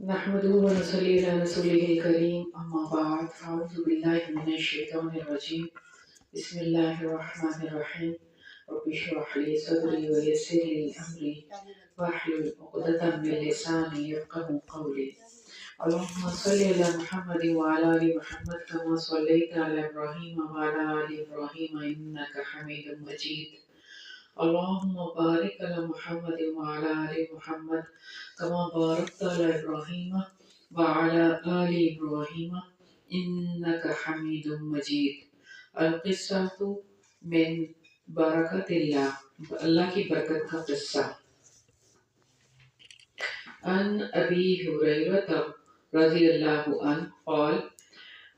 نحمده ونصلي على رسوله الكريم أما بعد أعوذ بالله من الشيطان الرجيم بسم الله الرحمن الرحيم رب اشرح لي صدري ويسر لي أمري واحلل عقدة من لساني يفقهوا قولي اللهم صل على محمد وعلى آل محمد كما صليت على إبراهيم وعلى آل إبراهيم إنك حميد مجيد اللهم بارك على محمد وعلى آل محمد كما باركت على إبراهيم وعلى آل إبراهيم إنك حميد مجيد. القصة من بركة الله، اللہ کی برکت کا قصہ. عن أبي هريرة رضي الله عنه قال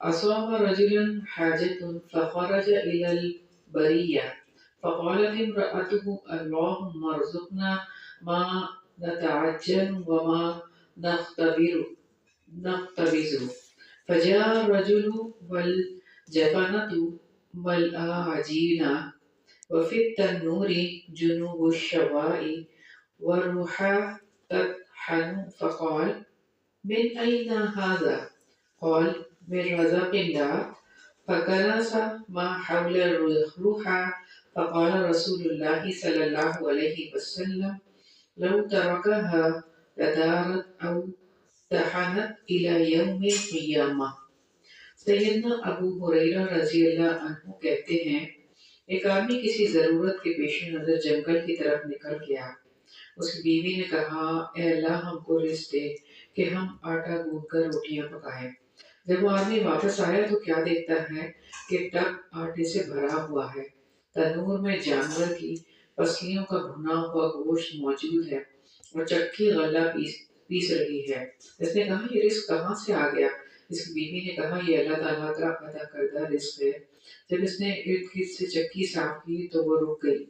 أصاب رجل حاجة فخرج إلى البرية فقالت امرأته اللهم ارزقنا ما نتعجل وما نختبز. فجاء الرجل والجبنة والعجينة وفي التنور جنوب الشواء والرحى تطحن فقال من أين هذا؟ قال من رزق الله. فكنس ما حول الروح فقال رسول الله صلى الله عليه وسلم لو تركها لدارت أو تحنت إلى يوم القيامة. سیدنا ابو ہریرہ رضی اللہ عنہ کہتے ہیں ایک آدمی کسی ضرورت کے پیش نظر جنگل کی طرف نکل گیا. اس کی بیوی نے کہا اے اللہ ہم کو رزق دے کہ ہم آٹا گوندھ کر روٹیاں پکائیں. جب وہ آدمی واپس آیا تو کیا دیکھتا ہے کہ ٹب آٹے سے بھرا ہوا ہے. تنور میں جانور کی پسلیوں کا بھنا ہوا گوشت موجود ہے اور چکی غلہ پیس رہی ہے. اس نے کہا یہ رزق کہاں سے آ گیا؟ اس کی بیوی نے کہا یہ اللہ تعالیٰ کا عطا کردہ رزق ہے. جب اس نے ارد گرد سے چکی صاف کی تو وہ رک گئی.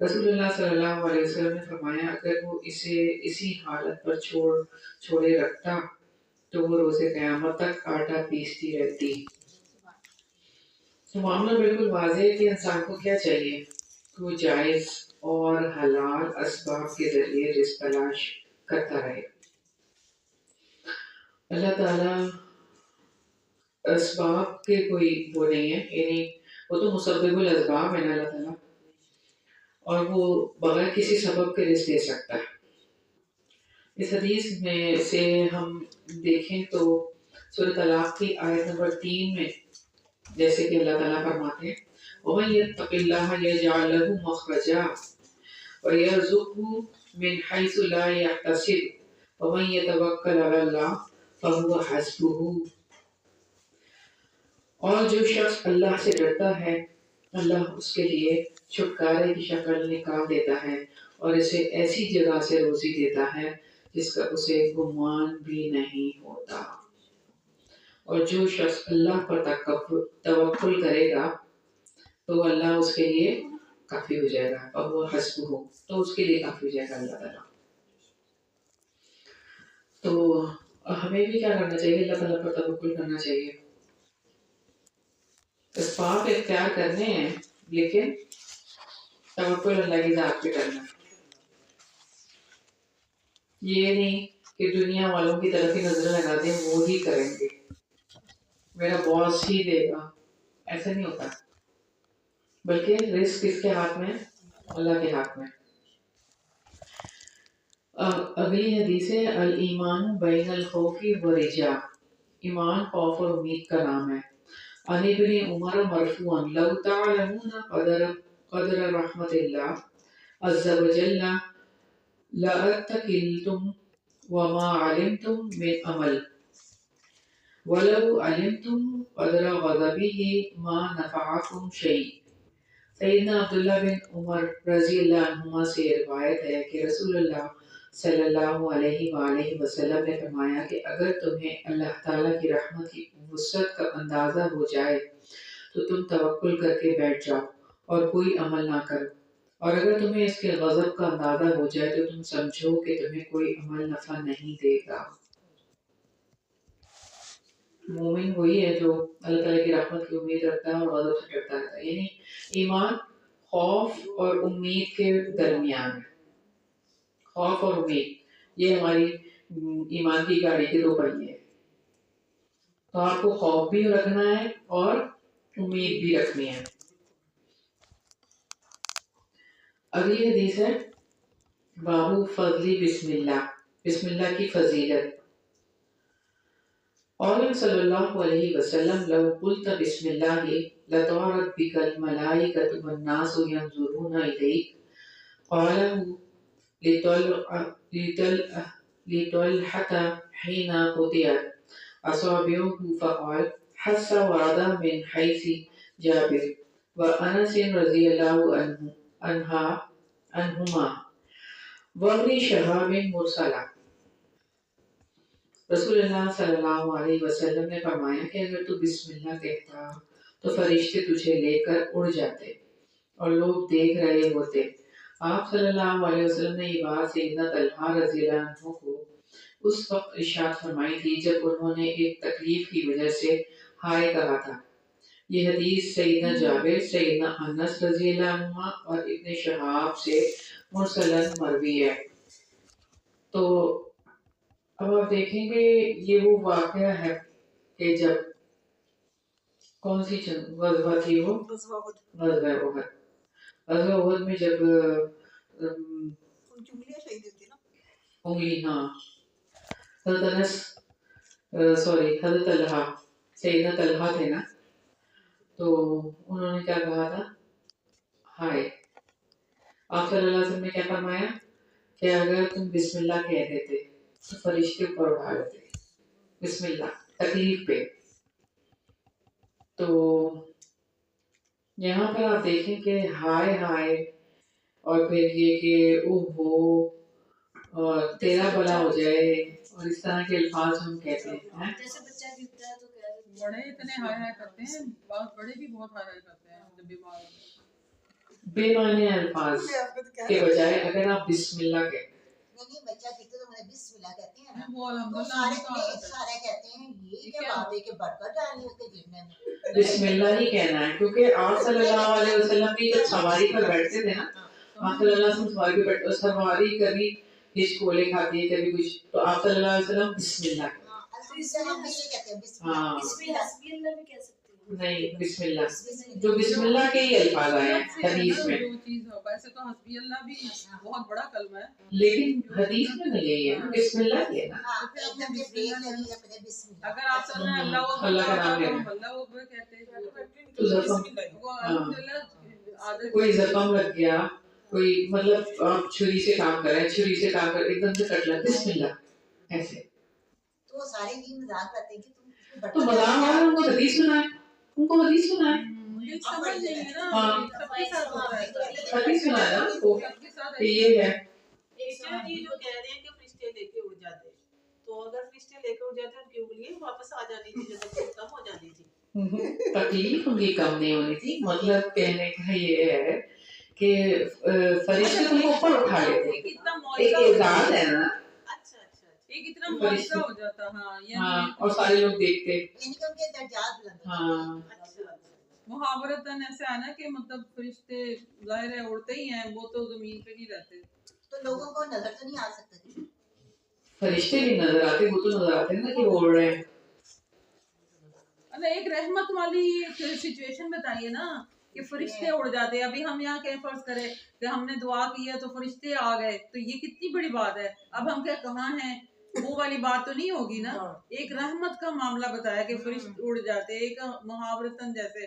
رسول اللہ صلی اللہ علیہ وسلم نے فرمایا اگر وہ اسے اسی حالت پر چھوڑے رکھتا تو وہ روز قیامت تک آٹا پیستی رہتی. تو معاملہ بالکل واضح ہے کہ انسان کو کیا چاہیے کہ وہ جائز اور حلال اسباب کے ذریعے رزق تلاش کرتا رہے. اللہ تعالیٰ اسباب کے کوئی وہ نہیں ہے، یعنی وہ تو مسبب الاسباب ہے نا اللہ تعالیٰ، اور وہ بغیر کسی سبب کے رزق دے سکتا ہے. اس حدیث میں سے ہم دیکھیں تو سورۃ طلاق کی آیت نمبر 3 میں جیسے کہ اللہ تعالیٰ فرماتے ہیں وَمَن يَتَّقِ اللَّهَ يَجْعَل لَّهُ مَخْرَجًا وَيَرْزُقْهُ مِنْ حَيْثُ لَا يَحْتَسِبُ وَمَن يَتَوَكَّلْ عَلَى اللَّهِ فَهُوَ حَسْبُهُ. اور جو شخص اللہ سے ڈرتا ہے اللہ اس کے لیے چھٹکارے کی شکل نکال دیتا ہے اور اسے ایسی جگہ سے روزی دیتا ہے جس کا اسے گمان بھی نہیں ہوتا. اور جو شخص اللہ پر توکل کرے گا تو اللہ اس کے لیے کافی ہو جائے گا اور وہ حسب ہو تو اس کے لیے کافی ہو جائے گا اللہ تعالیٰ. تو ہمیں بھی کیا کرنا چاہیے؟ اللہ تعالیٰ پر توکل کرنا چاہیے. اسباب اختیار کرنے ہیں لیکن توکل اللہ کی ذات پہ کرنا. یہ نہیں کہ دنیا والوں کی طرف ہی نظر لگا دیں وہ ہی کریں گے، میرا باس ہی دے گا، ایسا نہیں ہوتا. بلکہ رزق کس کے ہاتھ میں؟ اللہ کے ہاتھ میں. اگلی حدیث ہے الایمان بین الخوف والرجاء، ایمان خوف اور امید کا نام ہے. عن ابن عمر مرفوعا لو تعلمون قدر رحمت اللہ عز وجل لاتقلتم وما علمتم من عمل ولو علمتم قدر غضبه ما نفعكم شيء. سیدنا عبداللہ بن عمر رضی اللہ عنہما سے روایت ہے کہ رسول اللہ صلی اللہ علیہ وآلہ وسلم نے فرمایا کہ اگر تمہیں اللہ تعالیٰ کی رحمت کی وسعت کا اندازہ ہو جائے تو تم توکل کر کے بیٹھ جاؤ اور کوئی عمل نہ کرو، اور اگر تمہیں اس کے غضب کا اندازہ ہو جائے تو تم سمجھو کہ تمہیں کوئی عمل نفع نہیں دے گا. مومن وہی ہے جو اللہ تعالیٰ کی رحمت کی امید رکھتا ہے اور غضب سے ڈرتا رہتا ہے. یعنی ایمان خوف اور امید کے درمیان ہے. خوف اور امید یہ ہماری ایمان کی گاڑی کے 2 پہیے، تو آپ کو خوف بھی رکھنا ہے اور امید بھی رکھنی ہے۔ اگلی حدیث ہے بابو فضلی بسم اللہ، بسم اللہ کی فضیلت۔ قال صلی اللہ علیہ وسلم لو قلت بسم اللہ لطارت بک الملائکۃ والناس ينظرون الیک، قاله لطلحة حين قطعت أصابعه فقال حس ورد من حيث جابر وأنس رضي الله عنهما وابن شهاب مرسلا۔ رسول اللہ صلی اللہ علیہ وسلم نے فرمایا کہ اگر تو بسم اللہ کہتا تو فرشتے تجھے لے کر اڑ جاتے اور لوگ دیکھ رہے ہوتے۔ آپ صلی اللہ علیہ وسلم نے یہ بات سیدنا طلحہ رضی اللہ عنہ کو اس وقت ارشاد فرمائی تھی جب انہوں نے ایک تکلیف کی وجہ سے ہائے کہا تھا۔ یہ حدیث سیدنا جابر، سیدنا انس رضی اللہ عنہ اور ابن شہاب سے مرسلن مروی ہے۔ تو اب آپ دیکھیں گے یہ وہ واقعہ ہے کہ جب کون سی غزوہ تھی وہ؟ غزوہ احد۔ غزوہ احد میں جب انگلی، ہاں، حضرت انس حضرت طلحہ، سیدنا طلحہ تھے نا، تو انہوں نے کیا کہا تھا؟ ہائے۔ آپ صلی اللہ علیہ وسلم نے کیا فرمایا کہ اگر تم بسم اللہ کہہ دیتے تو فرشتے اوپر اٹھا لیتے، بسم اللہ تکلیف پہ۔ تو یہاں پر آپ دیکھیں کہ ہائے ہائے اور پھر یہ کہ اوہو اور تیرا بلا ہو جائے اور اس طرح کے الفاظ ہم کہتے ہیں۔ جیسے بچہ گرتا ہے تو بڑے اتنے ہائے ہائے کرتے ہیں، بڑے بھی بہت ہائے ہائے کرتے ہیں جب بیمار ہوتے ہیں۔ بے معنی الفاظ کے بجائے اگر آپ بسم اللہ کہتے نہیں بچہ کہتے تو میں بسم اللہ کہتے ہیں نا، وہ سارے کہتے ہیں یہ کیا بات ہے کہ برکت ڈالنی اس کے جیبنے میں، بسم اللہ ہی کہنا ہے، کیونکہ آپ صلی اللہ علیہ وسلم بھی جب سواری پر بیٹھتے تھے نا، آپ صلی اللہ علیہ وسلم سواری پر بیٹھتے، سواری کبھی ہچکولے کھاتی ہے کبھی کچھ، تو آپ صلی اللہ علیہ وسلم بسم اللہ، ہاں نہیں بسم اللہ، جو بسم اللہ کے ہی الفاظ آئے ہیں حدیث میں، ویسے تو حسبی اللہ بھی بہت بڑا کلمہ ہے، لیکن حدیث میں نہیں ہے بسم اللہ کہنا۔ اگر آپ صلی اللہ کا نام لینا، اللہ اکبر کہتے ہیں تو کوئی زخم لگ گیا، کوئی مطلب آپ چھری سے کام کر رہے ہیں، چھری سے کام کر ایک دم سے کٹ لگ بسم اللہ ایسے، تو وہ سارے ہی مذاق کرتے ہیں کہ تم تو مذاق آ رہا ہے، ان کو حدیث سنائے، ان کو حدیث سنائے، حدیث سنائے نا ان کو کہ یہ ہے۔ جو کہہ رہے ہیں کہ فرشتے لے کے اڑ جاتے ہیں، تو اگر فرشتے لے کے اڑ جاتے ہیں ان کی انگلیاں واپس آ جانی تھی، جیسے کم ہو جانی تھی۔ تکلیف ان کی کم نہیں ہونی تھی، مطلب کہنے کا یہ ہے کہ فرشتے تم کو اوپر اٹھا لیتے، ایک اعزاز ہے نا، ایک اتنا معجزہ ہو جاتا، ہاں، اور سارے لوگ دیکھتے، ان کے درجات بلند، ہاں، محاورتاً ایسا ہے نا کہ مطلب فرشتے ظاہر ہے اڑتے ہی ہیں، وہ تو زمین پہ ہی رہتے، تو لوگوں کو نظر تو نہیں آ سکتے، فرشتے بھی نظر آتے، وہ تو نظر آتے ہیں نا کہ وہ اڑ رہے ہیں۔ ایک رحمت والی سچویشن بتائیے نا کہ فرشتے اڑ جاتے ہیں۔ ابھی ہم یہاں کہ فرض کرے کہ ہم نے دعا کی ہے تو فرشتے آ گئے، تو یہ کتنی بڑی بات ہے۔ اب ہم کیا کہاں ہیں، وہ والی بات تو نہیں ہوگی نا۔ ایک رحمت کا معاملہ بتایا کہ فرشتے اڑ جاتے، ایک محاورتاً جیسے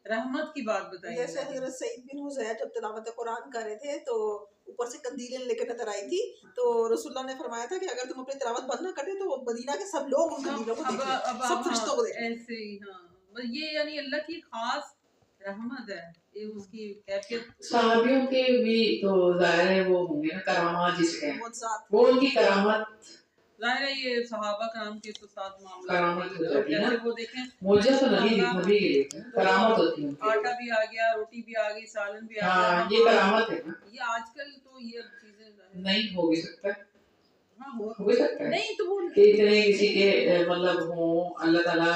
رحمت کی بات بتائی۔ جیسے حضرت سعید بن حذیفہ جب تلاوت قرآن کر رہے تھے تو اوپر سے قندیلیں لے کے نظر آئی تھی، تو رسول اللہ نے فرمایا تھا کہ اگر تم اپنی تلاوت بند نہ کرتے تو مدینہ کے سب لوگ ان قندیلوں کو دیکھیں، سب فرشتوں کو دیکھیں۔ ایسے ہی ہاں، یہ یعنی اللہ کی خاص رحمت ہے، یہ اس کی کیفیت۔ صحابیوں کے بھی تو ظاہر ہے وہ ہوں گے نا کرامات، جس کے وہ ان کی کرامت، ظاہر ہے یہ صحابہ کرام کے تو ساتھ معاملہ کرامت ہو جاتی ہے نا، وہ دیکھیں معجزہ تو نبی کے لیے کرامت ہوتی ہے، آٹا بھی آ گیا، روٹی بھی آ گئی، سالن بھی آ گیا، ہاں یہ کرامت ہے نا۔ یہ آج کل تو یہ چیزیں نہیں ہو بھی سکتا ہے، ہاں ہو بھی سکتا ہے نہیں تو وہ کہ اتنے کسی کے مطلب ہوں، اللہ تعالیٰ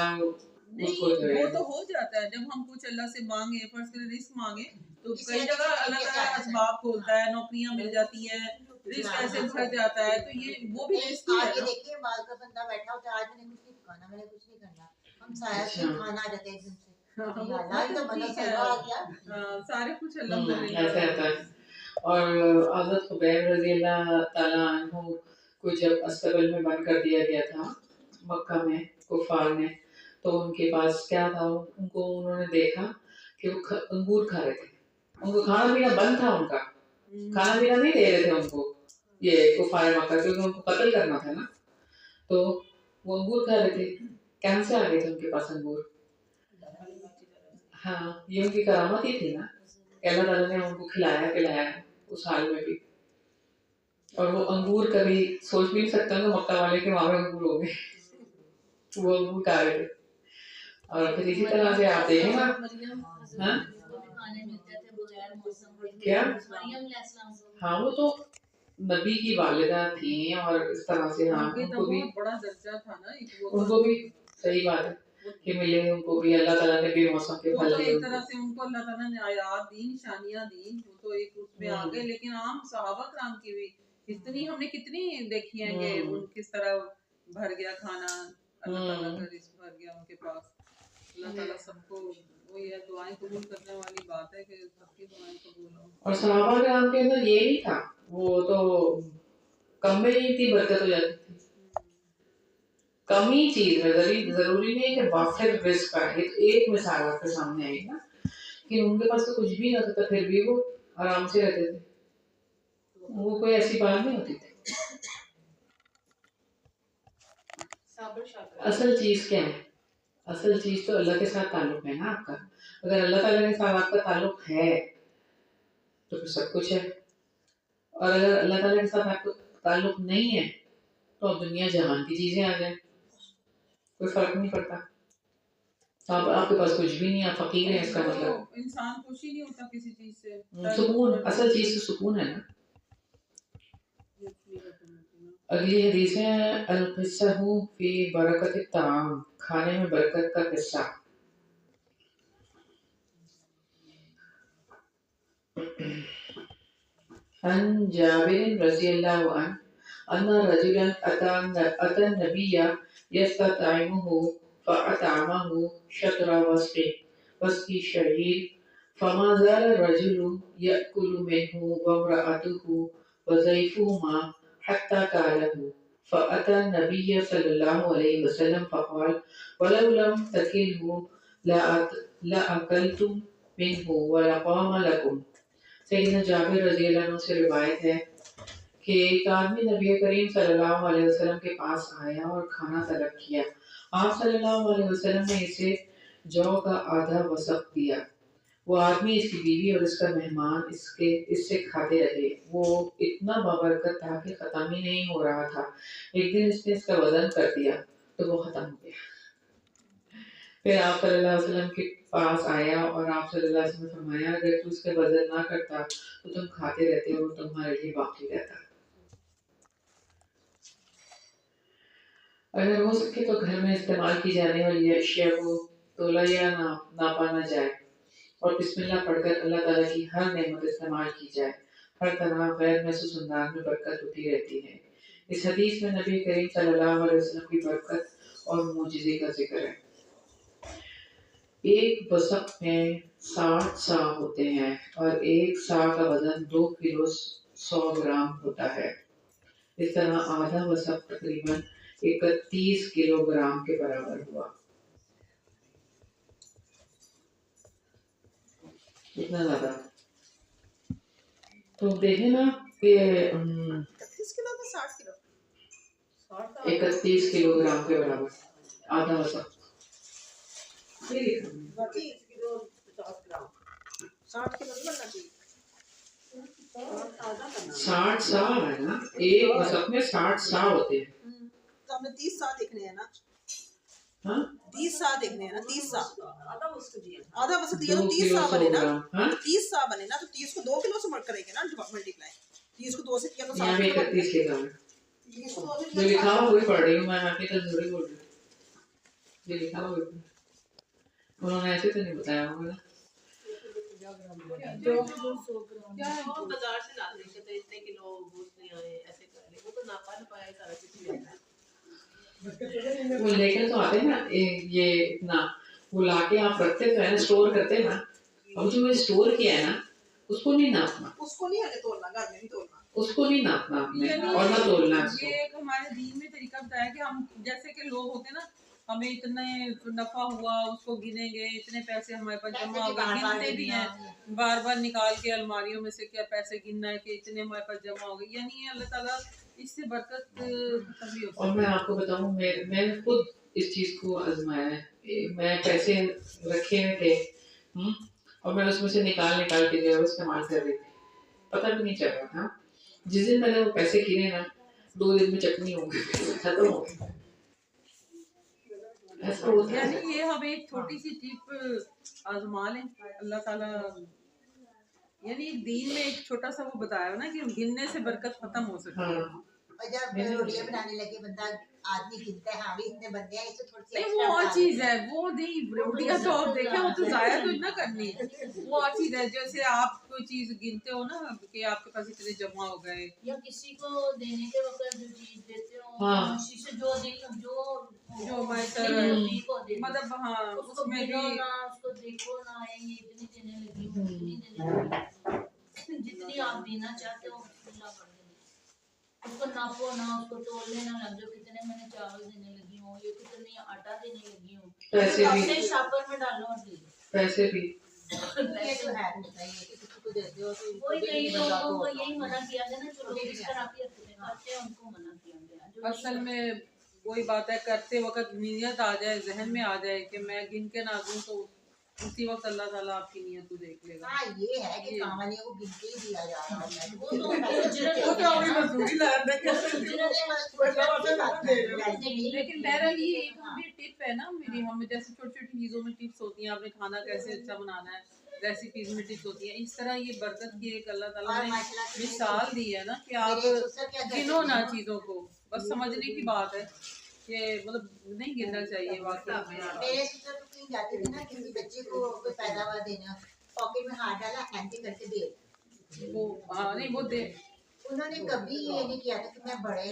اس کو جو ہے وہ تو ہو جاتا ہے جب ہم کچھ اللہ سے مانگے، فرض کریں رزق مانگے تو کئی جگہ اللہ تعالیٰ اسباب کھولتا ہے، نوکریاں مل جاتی ہیں، رزق ایسے بھر جاتا ہے. تو یہ وہ بھی رزق ہی ہے آج یہ نا. دیکھیے باہر کا بندہ بیٹھا ہوتا ہے, آج میں نے کچھ نہیں پکانا, میں نے کچھ نہیں کرنا, ہم سایہ سے کھانا آ جاتے ہیں ایک دن سے. سارے کچھ ایسا الحمدللہ. ہوتا ہے. اور حضرت خبیب رضی اللہ تعالیٰ عنہ کو جب استقبل میں بند کر دیا گیا تھا مکہ میں کفار نے, تو ان کے پاس کیا تھا, ان کو انہوں نے دیکھا کہ وہ انگور کھا رہے تھے. ان کو کھانا پینا بند تھا, ان کا کھانا پینا نہیں دے رہے تھے ان کو یہ کفار مکہ, کیونکہ ان کو قتل کرنا تھا نا. تو وہ انگور کھا رہے تھے. کہاں سے آ گئے تھے ان کے پاس انگور؟ ہاں, یہ ان کی کرامت ہی تھی نا کہ اللہ تعالیٰ نے ان کو کھلایا پلایا اس حال میں بھی. اور وہ انگور کبھی سوچ بھی نہیں سکتا نا مکہ والے کے وہاں پہ انگور ہو گئے, وہ انگور کھا رہے تھے. اور پھر اسی طرح سے آپ دیکھیں نا کیا, ہاں وہ تو نبی کی والدہ تھیں اور اس طرح سے ہاں ان کو بھی بڑا درجہ تھا نا, ان کو بھی صحیح بات ہے کہ ملے ان کو بھی اللہ تعالیٰ نے بے موسم کے وہ پھل تو دیے. ایک طرح سے ان کو اللہ تعالیٰ نے آیات دی, نشانیاں دی, وہ تو ایک اس میں آ گئے. لیکن عام صحابہ کرام کی بھی اتنی ہم نے کتنی دیکھی ہیں کہ ان کس طرح بھر گیا کھانا, اللہ تعالیٰ کا رزق بھر گیا ان کے پاس. اللہ تعالیٰ سب کو وہی ہے, دعائیں قبول کرنے والی بات ہے کہ سب کی دعائیں قبول ہوں. اور صحابہ کرام کے اندر یہ نہیں تھا, وہ تو کم میں ہی تھی برکت ہو جاتی تھی. کم ہی چیز ہے, ضروری نہیں ہے کہ وافر رزق ہے. ایک مثال آپ کے سامنے آئی نا کہ ان کے پاس تو کچھ بھی نہ تھا, پھر بھی وہ آرام سے رہتے تھے. وہ کوئی ایسی بات نہیں ہوتی تھی. اصل چیز کیا ہے؟ اصل چیز تو اللہ کے ساتھ تعلق ہے نا آپ کا. اگر اللہ تعالیٰ کے ساتھ آپ کا تعلق ہے تو پھر سب کچھ ہے. اور اگر اللہ تعالیٰ کے ساتھ آپ کا تعلق نہیں ہے تو اب دنیا جہان کی چیزیں آ جائیں, کوئی فرق نہیں پڑتا. آپ کے پاس کچھ بھی نہیں, آپ فقیر ہیں, اس کا مطلب انسان خوش ہی نہیں ہوتا کسی چیز سے. سکون, اصل چیز تو سکون ہے نا. اگلی حدیث ہے القصہ فی برکت الطعام, کھانے میں برکت کا قصہ. عن جابر رضی اللہ عنہ ان رجلا اتى النبي يستطعمه فأطعمه شطر وسق الشعير فما زال الرجل يأكل منه وامرأته وضيفهما حتى كاله. فأتى النبي صلى الله عليه وسلم فقال ولو لم تكله لأكلتم منه ولقام لكم. سیدنا جابر رضی اللہ عنہ سے روایت ہے کہ ایک آدمی نبی کریم صلی اللہ علیہ وسلم کے پاس آیا اور کھانا طلب کیا. آپ صلی اللہ علیہ وسلم نے اسے جو کا آدھا وسق دیا. وہ آدمی, اس کی بیوی اور اس کا مہمان اس سے کھاتے رہے. وہ اتنا بابرکت تھا کہ ختم ہی نہیں ہو رہا تھا. ایک دن اس نے اس کا وزن کر دیا تو وہ ختم ہو گیا. پھر آپ صلی اللہ علیہ وسلم کے پاس آیا اور آپ صلی اللہ علیہ وسلم نے فرمایا اگر تو اس کا وزن نہ کرتا تو تم کھاتے رہتے اور تمہارے لیے باقی رہتا. اگر ہو سکے تو گھر میں استعمال کی جانے والی اشیاء کو تولا یا ناپا نہ جائے اور بسم اللہ پڑھ کر اللہ تعالیٰ کی ہر نعمت استعمال کی جائے. ہر طرح غیر محسوس انداز میں برکت ہوتی رہتی ہے. اس حدیث میں نبی کریم صلی اللہ علیہ وسلم کی برکت اور معجزے کا ذکر ہے. ایک وسق میں 60 سا ہوتے ہیں اور ایک سا کا وزن 2 کلو 100 گرام ہوتا ہے. اس طرح آدھا وسق تقریباً 31 کلو گرام کے برابر ہوا. اتنا زیادہ تو دیکھیں نا کہ 31 کلو تو 60 کلو 31 کلو گرام کے برابر آدھا وسق. 30 کلو 50 گرام 60 کلو نہیں بننا چاہیے. 60 سا ہے نا, ایک وسق میں 60 سا ہوتے ہیں. تو ہم نے 30 سا دیکھنے ہیں نا. ہاں 30 سا دیکھنے ہیں نا. 30 سا آدھا وسق دیا تو 30 سا بنے نا. 30 سا بنے نا, تو 30 کو 2 کلو سے مٹ کریں گے نا ملٹیپلائی. 30 کو 2 سے کیا تو 60 یہاں کلو. 31 لکھا ہے جو لکھا ہوا وہی پڑھ رہی ہوں میں, آپ کی تھوڑی بول رہی ہوں. یہ لکھا ہوا انہوں نے ایسے تو نہیں بتایا ہوگا. کیا ہے وہ بازار سے لاتے ہیں کہ اتنے کلو گوشت نہیں آئے ایسے کر لیں، وہ تو ناپا نپایا سارا کچھ لیتا ہے. وہ لے کر تو آتے ہیں نا یہ اتنا، وہ لا کے آپ رکھتے تو ہے نا، اسٹور کرتے ہیں نا، اب جو میں اسٹور کیا ہے نا اس کو نہیں ناپنا، اس کو نہیں ہمیں تولنا، گھر میں نہیں تولنا، اس کو نہیں ناپنا آپ نے یعنی اور نہ تولنا اس کو. یہ ایک ہمارے دین میں طریقہ بتایا کہ ہم جیسے کہ لوگ ہوتے ہیں نا، ہمیں اتنے نفع ہوا اس کو گنیں گے، اتنے پیسے ہمارے پاس جمع ہو گئے، گنتے بھی ہیں بار بار نکال کے الماریوں میں سے کیا پیسے گننا ہے کہ اتنے ہمارے پاس جمع ہو گئے. یعنی اللہ تعالیٰ اس سے برکت ختم بھی اور میں آپ کو بتاؤں میں نے خود اس چیز کو آزمایا ہے. میں پیسے رکھے ہوئے تھے اور میں اس میں سے نکال کے جو ہے استعمال کر رہی تھی، پتہ بھی نہیں چل رہا تھا. جس دن میں نے وہ پیسے گنے نا 2 دن میں چٹنی ہو گئی، ختم ہو گئی. ایسا ہوتا ہے. یعنی یہ ہم ایک چھوٹی سی چیز آزما لیں، اللہ تعالیٰ یعنی دین میں ایک چھوٹا سا وہ بتایا نا کہ گننے سے برکت ختم ہو سکتی ہے. اور جب روٹیاں بنانے لگے بندہ آدمی گنتا ہے، ہاں بھی اتنے بندے ہیں، اس سے تھوڑی سی نہیں وہ اور چیز ہے، وہ نہیں روٹیاں تو آپ دیکھیں وہ تو ضائع تو نہ کرنی ہے، وہ اور چیز ہے. جیسے آپ کوئی چیز گنتے ہو نا کہ آپ کے پاس اتنے جمع ہو گئے، یا کسی کو دینے کے وقت جو چیز دیتے ہو ہاں. خوشی سے جو مطلب ہاں اس کو اس میں گنو بھی نہ، اس کو دیکھو نہ یہ اتنی دینے لگی ہوں اتنی دینے لگی ہوں، جتنی آپ دینا چاہتے ہو بسم اللہ پڑھ دیں. اس کو ناپو نہ، اس کو تولنے نہ لگ جاؤ کتنے میں نے چاول دینے لگی ہوں، یہ کتنی آٹا دینے لگی ہوں، پیسے بھی اپنے شاپر میں ڈالو اور دے دو. پیسے بھی یہ تو ہے ہوتا ہی ہے کہ کسی کو دیتے ہو تو وہی کئی لوگوں کو یہی منع کیا گیا نا، جو لوگ اس طرح کی حرکتیں کرتے ہیں ان کو منع کیا گیا. اصل میں وہی بات ہے، کرتے وقت نیت آ جائے، ذہن میں آ جائے کہ میں گن کے نہ دوں تو اسی وقت اللہ تعالیٰ آپ کی نیت کو دیکھ لے گا. ہاں یہ ہے کہ کام والیوں کو گن کے ہی دیا جا رہا ہوتا ہے. وہ تو لیکن بہرحال یہ ایک بھی ٹپ ہے نا میری، ہم جیسے چھوٹی چھوٹی چیزوں میں ٹپس ہوتی ہیں، آپ نے کھانا کیسے اچھا بنانا ہے، ریسیپیز میں ٹپس ہوتی ہیں، اس طرح یہ برکت کی ایک اللہ تعالیٰ نے مثال دی ہے نا کہ آپ گنو نہ چیزوں کو، بس سمجھنے کی بات ہے کہ مطلب نہیں گننا چاہیے واقعی. میرے سسٹر تو کہیں جاتے تھے نا، کسی بچے کو کوئی پیداوار دینا، پاکٹ میں ہاتھ ڈالا ایسے کر کے دے، وہ نہیں وہ دے انہوں نے کبھی یہ نہیں کیا تھا کہ میں بڑے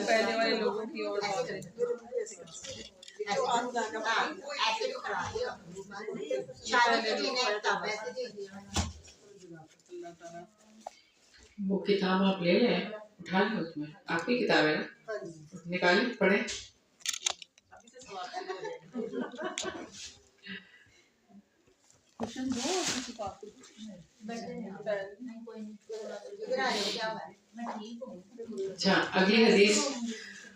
پہلے والے لوگوں کی اور بات ہے. ایسے تو کرا دیا، شادی کے دن ہے تب ایسے دے دیا. اللہ تعالیٰ وہ کتاب آپ لے لیں، اٹھا لیں، اس میں آپ کی کتاب ہے نا، نکالیں پڑھیں. کوشچن دو کسی بات کو ادھر آ جاؤ، کیا ہوا ہے؟ میں ٹھیک ہوں. اچھا اگلی حدیث،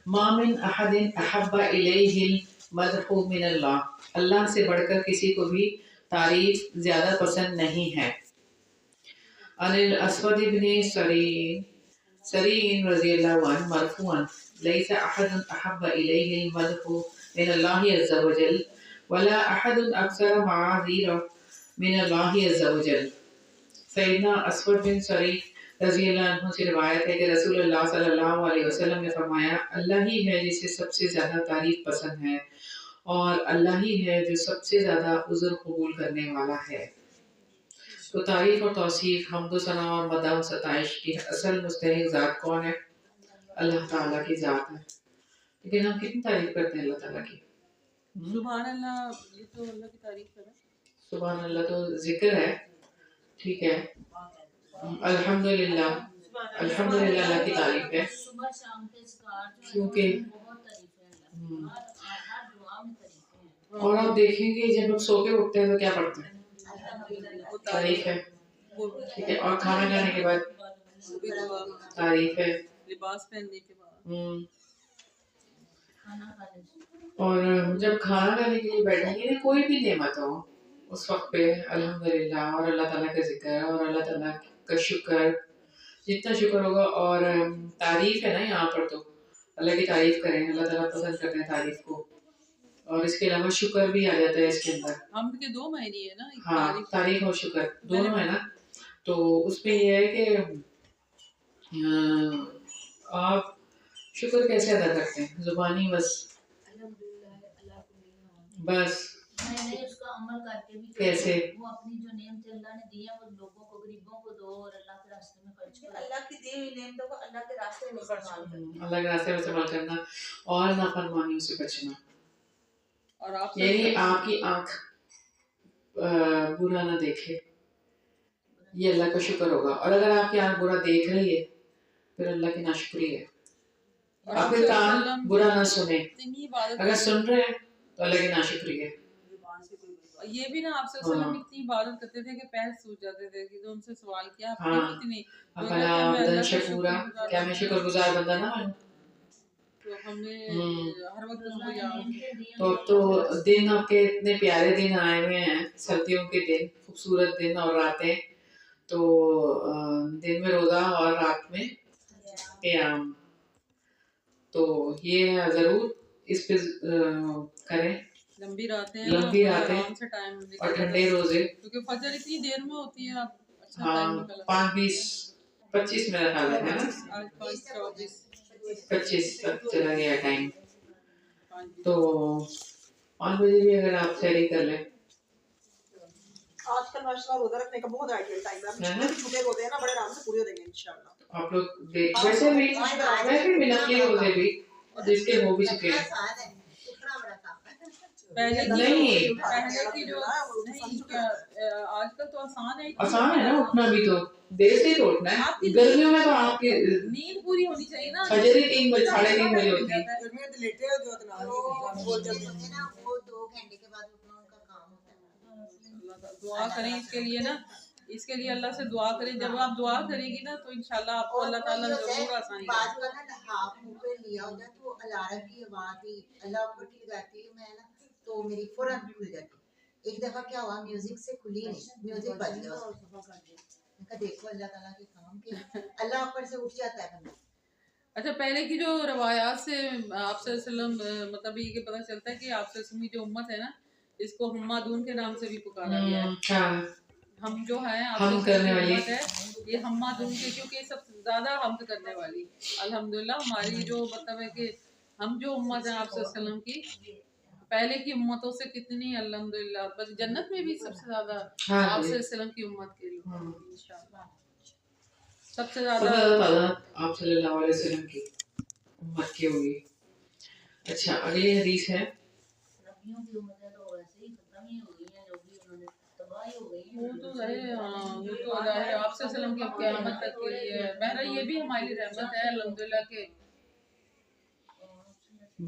ما من احد احب الیہ المدح من اللہ، اللہ سے بڑھ کر کسی کو بھی تعریف زیادہ پسند نہیں ہے. عن الاسود بن سرین رضی اللہ عنہ مرفوعا لیس احد احب الیہ المدح من اللہ عز وجل ولا احد اکثر معاذیرا من اللہ عز وجل. سیدنا اسود بن سری رضی اللہ عنہ سے روایت ہے کہ رسول اللہ صلی اللہ علیہ وسلم نے فرمایا، اللہ ہی ہے جسے سب سے زیادہ تعریف پسند ہے اور اللہ ہی ہے جو سب سے زیادہ عذر قبول کرنے والا ہے. تو تعریف اور توصیف، حمد و ثنا اور مدح و ستائش کی اصل مستحق ذات کون ہے؟ اللہ تعالیٰ کی ذات ہے. لیکن ہم کتنی تعریف کرتے ہیں اللہ تعالیٰ کی؟ سبحان اللہ، یہ تو اللہ کی تعریف کرے. سبحان اللہ تو ذکر ہے، ٹھیک ہے. الحمدللہ، الحمدللہ اللہ کی تعریف ہے، صبح شام کے اذکار جو کیونکہ بہت تعریفیں اللہ کی، ہر دعا میں تعریفیں ہیں. اور آپ دیکھیں گے جب ہم سو کے اٹھتے ہیں تو کیا پڑھتے ہیں؟ وہ تعریف ہے، ٹھیک ہے. اور کھانا کھانے کے بعد تعریف ہے، لباس پہننے کے بعد کھانا کھانے سے اور جب کھانا کھانے کے لیے بیٹھیں گے کوئی بھی نعمت ہو اس وقت پہ الحمدللہ اور اللہ تعالیٰ کا ذکر اور اللہ تعالیٰ کا شکر، جتنا شکر ہوگا. اور تعریف ہے نا یہاں پر تو اللہ کی تعریف کریں، اللہ تعالیٰ پسند کرتے ہیں تعریف کو. اور اس کے علاوہ شکر بھی آ جاتا ہے اس کے اندر. حمد کے دو معنی ہے نا، ایک ہاں تعریف اور شکر دونوں ہے نا. تو اس میں یہ ہے کہ آپ شکر کیسے ادا کرتے ہیں؟ زبانی بس نہیں نہیں اس کا عمل کر کے بھی کیسے؟ وہ اپنی جو نعمتیں اللہ نے دی ہیں وہ لوگوں کو غریبوں کو دو اور اللہ کے راستے میں خرچ کرو. اللہ کی دی ہوئی نعمتوں کو اللہ کے راستے میں استعمال کرو. اللہ کے راستے میں استعمال کرنا اور نافرمانیوں سے بچنا. اور آپ یعنی آپ کی آنکھ برا نہ دیکھے، یہ اللہ کا شکر ہوگا. اور اگر آپ کی آنکھ برا دیکھ رہی ہے پھر اللہ کی ناشکری ہے. آپ کے کان برا نہ سنے، اگر سن رہے ہیں تو اللہ کی ناشکری ہے. یہ بھی نا آپ صلی اللہ علیہ وسلم اتنی عبادت کرتے تھے کہ پیر سوج جاتے تھے کہ ان سے سوال کیا آپ کیوں اتنی افلا شکورا، کیا میں شکر گزار بندہ نہ بنوں؟ تو ہمیں ہر وقت اس کو یاد. تو دن آپ کے اتنے پیارے دن آئے ہوئے ہیں، سردیوں کے دن، خوبصورت دن اور راتیں. تو دن میں روزہ اور رات میں قیام، تو یہ ضرور اس پہ کریں. لمبی راتیں اور ٹھنڈے روزے، کیونکہ فجر اتنی دیر میں ہوتی ہے. ہاں 5:20-25 میرا خیال ہے نا، 25 تک چلا گیا ٹائم. تو 5 بجے بھی اگر آپ سیری کر لیں. آج کل ماشاء اللہ روزہ رکھنے کا بہت آئیڈیل ٹائم ہے. چھوٹے روزے ہیں نا بڑے آرام سے پورے ہو جائیں گے انشاءاللہ. آپ لوگ دیکھ ویسے بھی نقلی روزے بھی جس کے ہو بھی چکے ہیں. پہلے کی جو آج کل تو آسان ہے نا اٹھنا بھی، تو دیر سے ہی اٹھنا ہے. گرمیوں میں تو آپ کی نیند پوری ہونی چاہیے نا. فجر ہی 3 بجے 3:30 بجے ہوتی ہے. گرمیوں میں لیٹے ہو جو وہ 2 گھنٹے کے بعد اٹھنا ان کا کام ہوتا ہے. دعا کریں اس کے لیے نا، اس کے لیے اللہ سے دعا کریں. جب آپ دعا کریں گی نا تو انشاءاللہ آپ کو اللہ تعالیٰ ضرور آسانی کرے. بعد کا نا ہاتھ منہ پہ لیا ہوتا ہے تو الارم کی آواز ہی اللہ اوپر کی لگاتی ہے میں نا تو میری فوراً کھل جاتی. ایک دفعہ کیا ہوا میوزک سے کھلی نہیں، میوزک بج گیا اس کا. دیکھو اللہ تعالیٰ کے کام کے اللہ اوپر سے اٹھ جاتا ہے بندہ. اچھا پہلے کی جو روایات سے آپ صلی اللہ علیہ وسلم مطلب یہ کہ پتہ چلتا ہے کہ آپ صلی اللہ علیہ وسلم کی جو امت ہے نا اس کو حمادون کے نام سے بھی پکارا گیا ہے. ہم جو ہیں ہم کرنے والی امت ہے یہ حمادون کے، کیونکہ سب سے زیادہ حمد کرنے والی الحمدللہ ہماری جو مطلب ہے کہ ہم جو امت ہیں آپ صلی اللہ علیہ وسلم کی پہلے کی امتوں سے کتنی الحمدللہ، بس جنت میں بھی سب سے زیادہ آپ صلی اللہ علیہ وسلم کی امت کے لوگ انشاءاللہ سب سے زیادہ آپ صلی اللہ علیہ وسلم کی امت کی ہوگی. اچھا اگلی حدیث ہے وہ تو ہے وہ تو ظاہر آپ صلی اللہ علیہ وسلم کی قیامت تک کے لیے بہرحال یہ بھی ہماری رحمت ہے الحمدللہ کہ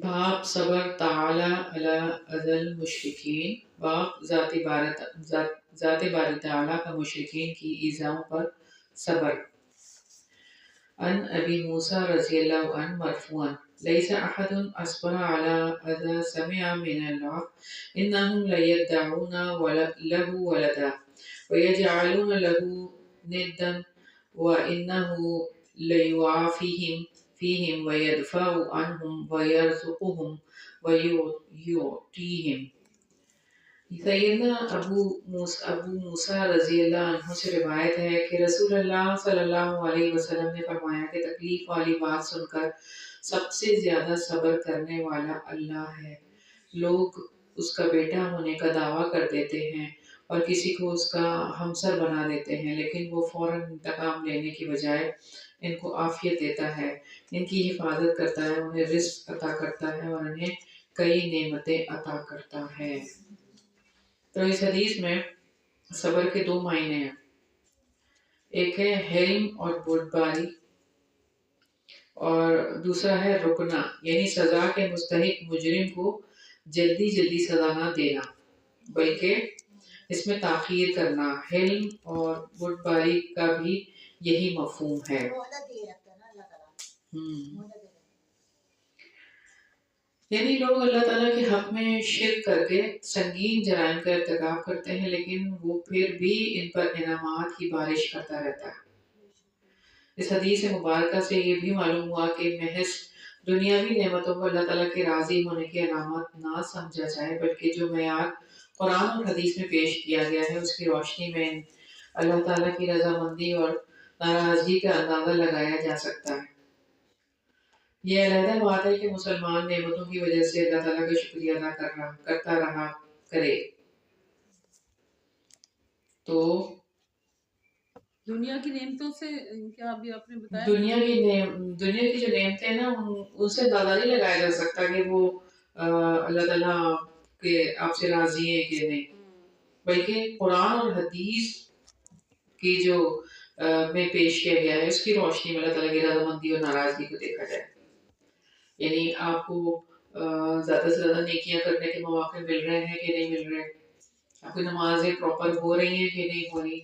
باب صبر تعالی علی اذى المشرکین. باب ذات باری تعالی کا مشرکین کی ایذاؤں پر صبر. عن ابی موسیٰ رضی اللہ عنہ مرفوعا لیس احد اصبر على اذى سمع من اللہ انہم لیدعون له ولدا ویجعلون له ندا وانہ لیعافیہم فیہم ویدفع عنہم ویرزقہم ویعطیہم. سیدنا ابو موسیٰ رضی اللہ عنہ سے روایت ہے کہ رسول اللہ صلی اللہ علیہ وسلم نے فرمایا کہ تکلیف والی بات سن کر سب سے زیادہ صبر کرنے والا اللہ ہے. لوگ اس کا بیٹا ہونے کا دعویٰ کر دیتے ہیں اور کسی کو اس کا ہمسر بنا دیتے ہیں، لیکن وہ فوراً انتقام لینے کی بجائے ان کو عافیت دیتا ہے، ان کی حفاظت کرتا ہے، انہیں رزق عطا کرتا ہے اور انہیں کئی نعمتیں عطا کرتا ہے. تو اس حدیث میں صبر کے 2 معنی ہیں. ایک ہے حلم اور بردباری اور دوسرا ہے رکنا، یعنی سزا کے مستحق مجرم کو جلدی سزا نہ دینا بلکہ اس میں تاخیر کرنا. حلم اور بردباری کا بھی یہی مفہوم ہے. یعنی لوگ اللہ تعالیٰ کے حق میں شرک کر کے سنگین جرائم کا ارتکاب کرتے ہیں لیکن وہ پھر بھی ان پر انعامات کی بارش کرتا رہتا ہے. اس حدیث مبارکہ سے یہ بھی معلوم ہوا کہ محض دنیاوی نعمتوں کو اللہ تعالیٰ کے راضی ہونے کی علامت نہ سمجھا جائے بلکہ جو معیار قرآن اور حدیث میں پیش کیا گیا ہے اس کی روشنی میں اللہ تعالیٰ کی رضامندی اور ناراضگی کا اندازہ لگایا جا سکتا ہے. یہ علیحدہ بات ہے کہ مسلمان نعمتوں کی وجہ سے اللہ تعالیٰ کا شکریہ ادا کرتا رہا کرے. تو دنیا کی نعمتوں سے کیا ابھی آپ نے بتایا دنیا کی جو نعمتیں ہیں نا ان سے اندازہ نہیں لگایا جا سکتا کہ وہ اللہ تعالیٰ کے آپ سے راضی ہیں کہ نہیں، بلکہ قرآن اور حدیث کی جو میں پیش کیا گیا ہے اس کی روشنی میں اللہ تعالیٰ کی رضامندی اور ناراضگی کو دیکھا جائے. یعنی آپ کو زیادہ سے زیادہ نیکیاں کرنے کے مواقع مل رہے ہیں کہ نہیں مل رہے، آپ کی نمازیں پراپر ہو رہی ہیں کہ نہیں ہو رہی.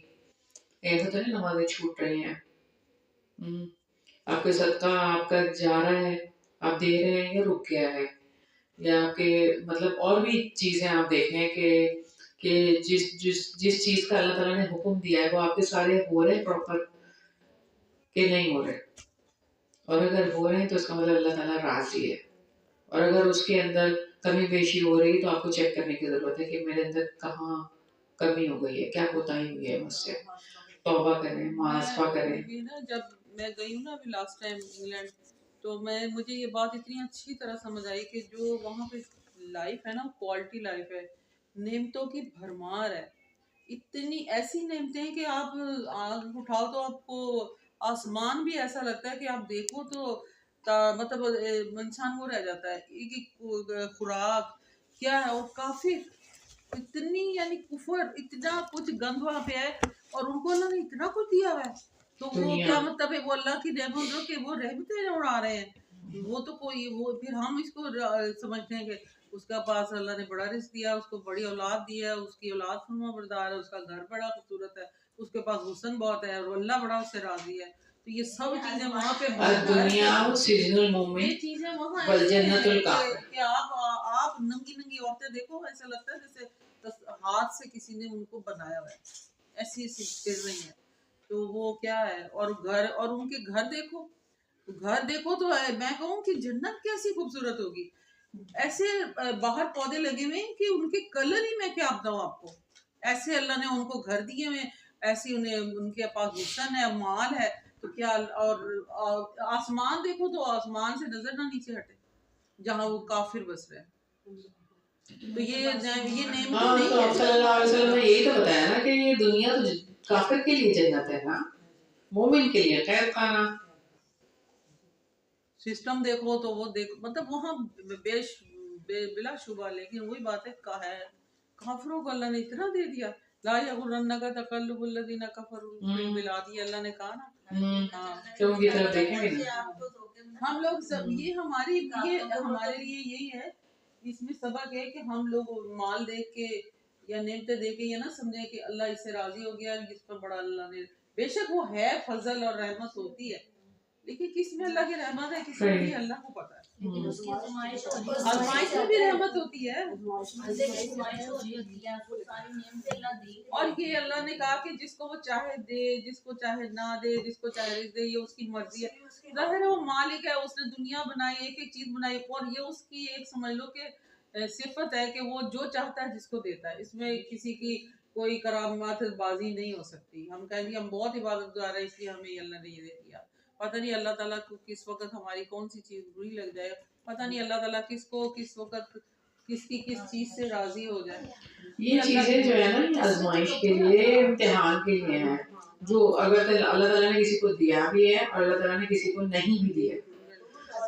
ایسا تو نہیں نمازیں چھوٹ رہی ہیں. آپ کا صدقہ آپ کا جا رہا ہے، آپ دے رہے ہیں یا رک گیا ہے، یا آپ کے مطلب اور بھی چیزیں آپ دیکھیں کہ جس چیز کا اللہ تعالیٰ نے حکم دیا ہے وہ آپ کے سارے ہو رہے ہیں پراپر کہ نہیں ہو رہے. اور اگر ہو رہے ہیں تو اس کا مطلب اللہ تعالیٰ راضی ہے. اور اگر اس کے اندر کمی بیشی ہو رہی ہے تو آپ کو چیک کرنے کی ضرورت ہے کہ میرے اندر کہاں کمی ہو گئی ہے، کیا کوتاہی ہوئی ہے مجھ سے. توبہ کریں، محاسبہ کریں. جب میں گئی ہوں نا ابھی لاسٹ ٹائم انگلینڈ، تو مجھے یہ بات اتنی اچھی طرح سمجھ آئی کہ جو وہاں پہ لائف ہے نا کوالٹی لائف ہے، نعمتوں کی بھرمار ہے. اتنی ایسی نعمتیں ہیں کہ آپ آنکھ اٹھاؤ تو آپ کو آسمان بھی ایسا لگتا ہے کہ آپ دیکھو تو مطلب انسان وہ رہ جاتا ہے. ایک خوراک کیا ہے، اور کافی اتنی یعنی کفر اتنا کچھ گند وہاں پہ ہے، اور ان کو اللہ نے اتنا کچھ دیا ہوا ہے. تو وہ کیا مطلب ہے، وہ اللہ کی نعمت کہ وہ رحمتیں اڑا رہے ہیں. وہ تو کوئی وہ پھر ہم اس کو سمجھتے ہیں کہ اس کا پاس اللہ نے بڑا رزق دیا، اس کو بڑی اولاد دی ہے، اس کی اولاد فرما بردار ہے، اس کا گھر بڑا خوبصورت ہے، اس کے پاس حسن بہت ہے، اور اللہ بڑا اس سے راضی ہے. تو یہ سب چیزیں وہاں پہ دنیا سجن المومن یہ چیزیں وہاں والجنت الکافر. کہ آپ ننگی ننگی عورتیں دیکھو، ایسا لگتا ہے جیسے ہاتھ سے کسی نے ان کو بنایا ہوا ہے، ایسی ایسی پھر رہی ہیں. تو وہ کیا ہے، اور ان کے گھر دیکھو تو میں کہوں کہ جنت کیسی خوبصورت ہوگی. ایسے باہر پودے لگے ہوئے ہیں کہ ان کے کلر ہی میں کیا بتاؤں آپ کو. ایسے اللہ نے ان کو گھر دیے ہوئے، ایسی ان کے پاس حسن ہے، مال ہے. تو کیا اور آسمان دیکھو تو آسمان سے نظر نہ نیچے ہٹے جہاں وہ کافر بس رہے. تو یہ نعمت نہیں تو ہے. صلی اللہ علیہ وسلم نے یہی تو بتایا نا کہ یہ دنیا تو کافر کے لیے جنت ہے نا، مومن کے لیے خیر خانہ. سسٹم دیکھو تو وہ مطلب وہاں بلا شبہ، لیکن وہی بات ہے کافروں کو اللہ نے اتنا دے دیا. لا یغرنک تقلب الذین کفروا فی البلاد، اللہ نے کہا نا. تو ان کی طرف دیکھیں گے. ہم لوگ سب یہ ہمارے لیے یہی ہے، اس میں سبق ہے کہ ہم لوگ مال دیکھ کے یا نعمتیں دیکھ کے یہ نہ سمجھیں کہ اللہ اس سے راضی ہو گیا، اس پر بڑا اللہ نے. بے شک وہ ہے فضل اور رحمت ہوتی ہے، لیکن کس میں اللہ کی رحمت ہے کس میں نہیں اللہ کو پتا ہے. آزمائش میں بھی رحمت ہوتی ہے. اور یہ اللہ نے کہا کہ جس کو وہ چاہے دے، جس کو چاہے نہ دے، جس کو چاہے رزق دے، یہ اس کی مرضی ہے. ظاہر ہے وہ مالک ہے، اس نے دنیا بنائی، ایک ایک چیز بنائی، اور یہ اس کی ایک سمجھ لو کہ صفت ہے کہ وہ جو چاہتا ہے جس کو دیتا ہے. اس میں کسی کی کوئی کرامات بازی نہیں ہو سکتی. ہم کہیں گے ہم بہت عبادت گزار ہیں اس لیے ہمیں اللہ نے یہ دے دیا. پتہ نہیں اللہ تعالیٰ کو کس وقت ہماری کون سی چیز بری لگ جائے، پتہ نہیں اللہ تعالیٰ کس کو کس وقت کس کی کس چیز سے راضی ہو جائے. یہ چیزیں جو ہے نا یہ آزمائش کے لیے، امتحان کے لیے ہیں. جو اگر اللہ تعالیٰ نے کسی کو دیا بھی ہے اور اللہ تعالیٰ نے کسی کو نہیں بھی دیا،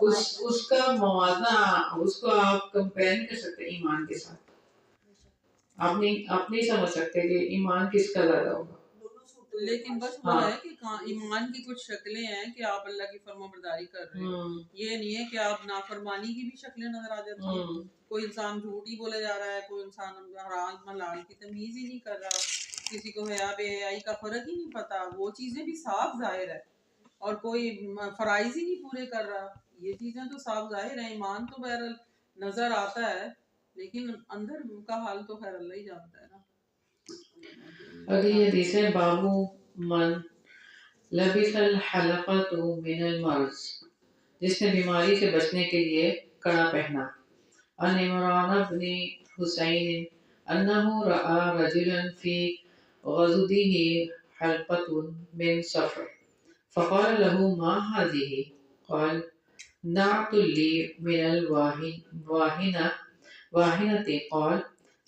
اس کا موازنہ اس کو آپ کمپیئر نہیں کر سکتے ایمان کے ساتھ. آپ نہیں سمجھ سکتے کہ ایمان کس کا زیادہ ہوگا. لیکن بس وہ ہے کہ ایمان کی کچھ شکلیں ہیں کہ آپ اللہ کی فرما برداری کر رہے ہیں، یہ نہیں ہے کہ آپ نافرمانی کی بھی شکلیں نظر آ جاتی ہیں. کوئی انسان جھوٹ ہی بولے جا رہا ہے، کوئی انسان حرام حلال کی تمیز ہی نہیں کر رہا، کسی کو حیا بے حیائی کا فرق ہی نہیں پتا، وہ چیزیں بھی صاف ظاہر ہے. اور کوئی فرائض ہی نہیں پورے کر رہا، یہ چیزیں تو صاف ظاہر ہیں. ایمان تو بہرحال نظر آتا ہے، لیکن اندر کا حال تو خیر اللہ ہی جانتا ہے نا. اگلی حدیث ہے بابو من لبث الحلقۃ من المرض، جس نے بیماری سے بچنے کے لیے کڑا پہنا. عن عمران بن حسین انه رأى رجلا في غزده حلقة من صفر فقال له ما هذه؟ قال نعت لي من الواهنة. قال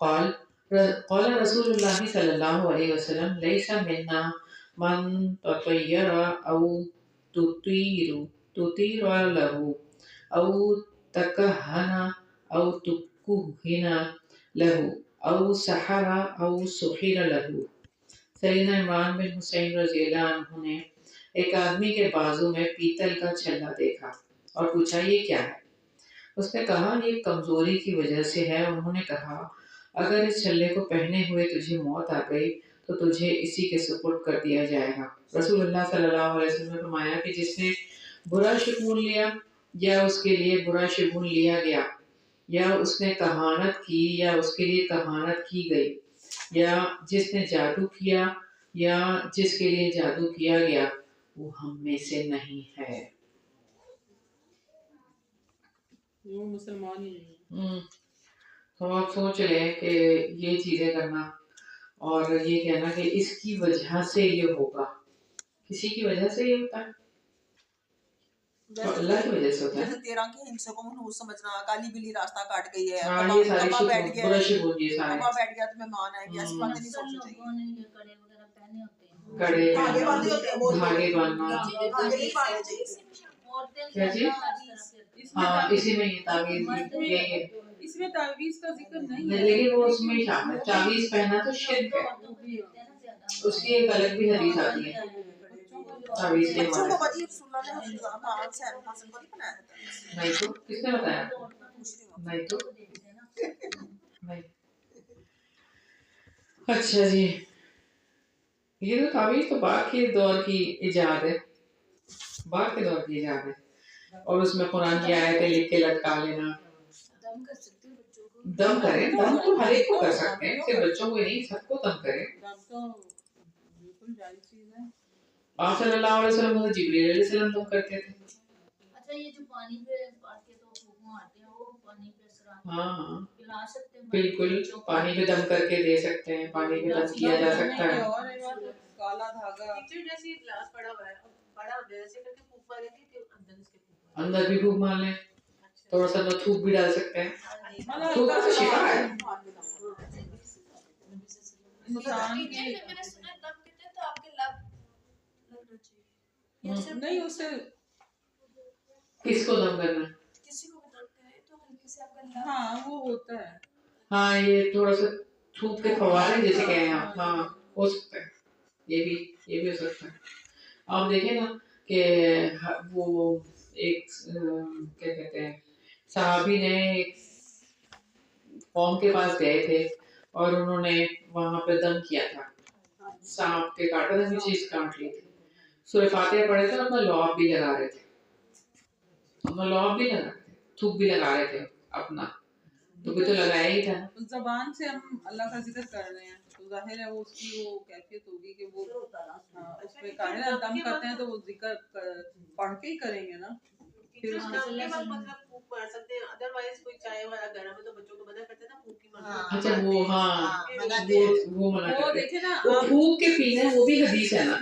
قال قال رسول الله صلى الله عليه وسلم ليس منا من تطير أو تطير له أو تكهن أو تكهن له أو سحر أو سحر له. سیدنا عمران بن حسین رضی اللہ عنہ نے ایک آدمی کے بازو میں پیتل کا چھلا دیکھا اور پوچھا یہ کیا ہے؟ اس نے کہا یہ کمزوری کی وجہ سے ہے. انہوں نے کہا اگر اس چھلے کو پہنے ہوئے تجھے موت آ گئی تو تجھے اسی کے سپرد کر دیا جائے گا. رسول اللہ صلی اللہ علیہ وسلم نے فرمایا کہ جس نے برا شگون لیا یا اس کے لیے برا شگون لیا گیا یا اس نے کہانت کی یا اس کے لیے کہانت کی گئی یا جس نے جادو کیا یا جس کے لیے جادو کیا گیا وہ ہم میں سے نہیں ہے. وہ مسلمان ہی نہیں. تو آپ سوچ رہے ہیں کہ یہ چیزیں کرنا اور یہ کہنا کہ اس کی وجہ سے یہ ہوگا. کسی کی وجہ سے یہ ہوتا ہے تو اللہ کی وجہ سے ہوتا ہے. جیسے 13 کے ہندسوں کو منحوس سمجھنا، کالی بلی راستہ کاٹ گئی ہے، ہاں یہ ساری کبا بیٹھ گیا برا شگون یہ سارے کبا بیٹھ گیا تو مہمان آئے گی، ایسی باتیں نہیں اکثر سوچنی چاہیے. لوگوں نے یہ کڑے وغیرہ پہنے ہوتے ہیں. کڑے دھاگے باندھے ہوتے ہیں، وہ دھاگے باندھنا. دھاگے نہیں باندھنے چاہیے. عورتیں کیا چیز؟ اس میں ہاں اسی میں یہ تعویذ یہ اس میں تعویذ کا ذکر نہیں ہے، لیکن وہ اس میں شامل ہے. تعویذ پہنا تو شرک ہے. اس کی ایک الگ بھی حدیث آتی ہے تعویذ کے بچوں بارے کو بدی رسول اللہ نے حسین حسن کو نہیں بنایا تھا. نہیں تو کس نے بتایا؟ نہیں تو نہیں. اچھا جی یہ تو تعویذ تو بعد کے دور کی ایجاد ہے، بعد کے دور کی ایجاد ہے. اور اس میں قرآن کی آیتیں لکھ کے لٹکا لینا. دم کریں، دم تو ہر ایک کو کر سکتے ہیں، صرف بچوں کو ہی نہیں سب کو دم کریں. دم تو بالکل جائز چیز ہے. آپ صلی اللہ علیہ وسلم کو جبریل علیہ السلام دم کرتے تھے. اچھا یہ جو پانی پہ پڑھ کے تو پھونکوں آتے ہیں وہ پانی پہ اثر آتے ہاں ہاں پلا سکتے ہیں بالکل پانی پہ دم کر کے دے سکتے ہیں، پانی پہ دم کیا جا سکتا ہے. اور ایک بات کالا دھاگا جیسے گلاس پڑا ہوا ہے، بڑا ہو جائے ایسے کر کے پھونک مارے گی کہ اندر اس کے پھونک مارے. اندر بھی پھونک مار لیں، تھوڑا سا تھوک بھی ڈال سکتے ہیں. تھوک سے شفا ہے. انسان کے نہیں اس سے کس کو دم کرنا ہے؟ ہاں وہ ہوتا ہے. ہاں یہ تھوڑا سا تھوک کے فوارے جیسے کہیں آپ، ہاں ہو سکتا ہے. یہ بھی ہو سکتا ہے. آپ دیکھیں نا کہ وہ ایک کیا کہتے ہیں صحابی نے ایک قوم کے پاس گئے تھے اور انہوں نے وہاں پہ دم کیا تھا. سانپ کے کاٹا تھا، کوئی چیز کاٹ لی تھی. سورہ فاتحہ پڑھے تھے اور اپنا لعاب بھی لگا رہے تھے، تھوک بھی لگا رہے تھے اپنا، تو بھی تو لگایا ہی تھا. زبان سے ہم اللہ کا ذکر کر رہے ہیں تو ظاہر ہے وہ اس کی وہ کیفیت ہوگی کہ وہ اس پہ کاہل دم کرتے ہیں تو وہ ذکر پڑھ کے ہی کریں گے نا. پھر اس کے مطلب پھونک مار سکتے ہیں، ادروائز کوئی چائے والا گرم ہے تو بچوں کو منع کرتے ہیں نا پھونک کی مارنا. اچھا وہ ہاں وہ منع وہ کرتے ہیں. دیکھیں نا وہ پھونک کے پینا وہ بھی حدیث ہے نا،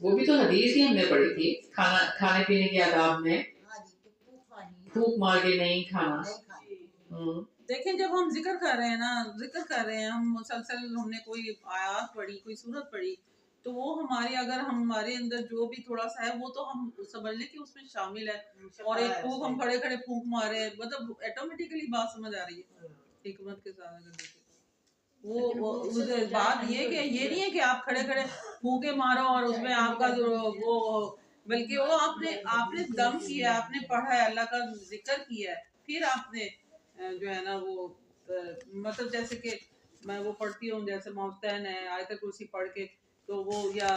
وہ بھی تو حدیث ہی ہم نے پڑھی تھی کھانے پینے کے آداب میں. پھونک مار کے نہیں کھانا. دیکھیں جب ہم ذکر کر رہے ہیں نا، ذکر کر رہے ہیں ہم مسلسل، ہم نے کوئی آیات پڑھی کوئی سورت پڑھی تو وہ ہمارے اگر ہمارے اندر جو بھی تھوڑا سا ہے وہ تو ہم سمجھ لیں کہ اس میں شامل ہے. اور ایک پھونک ہم کھڑے کھڑے پھونک مارے مطلب ایٹومیٹیکلی بات سمجھ آ رہی ہے حکمت کے ساتھ. اگر دیکھیں وہ بات یہ کہ یہ نہیں ہے کہ آپ کھڑے کھڑے پھونکے مارو اور اس میں آپ کا وہ، بلکہ وہ آپ نے دم کیا، آپ نے پڑھا ہے، اللہ کا ذکر کیا ہے، پھر آپ نے جو ہے نا وہ مطلب جیسے کہ میں وہ پڑھتی ہوں جیسے محتین ہے آیت کرسی پڑھ کے تو وہ یا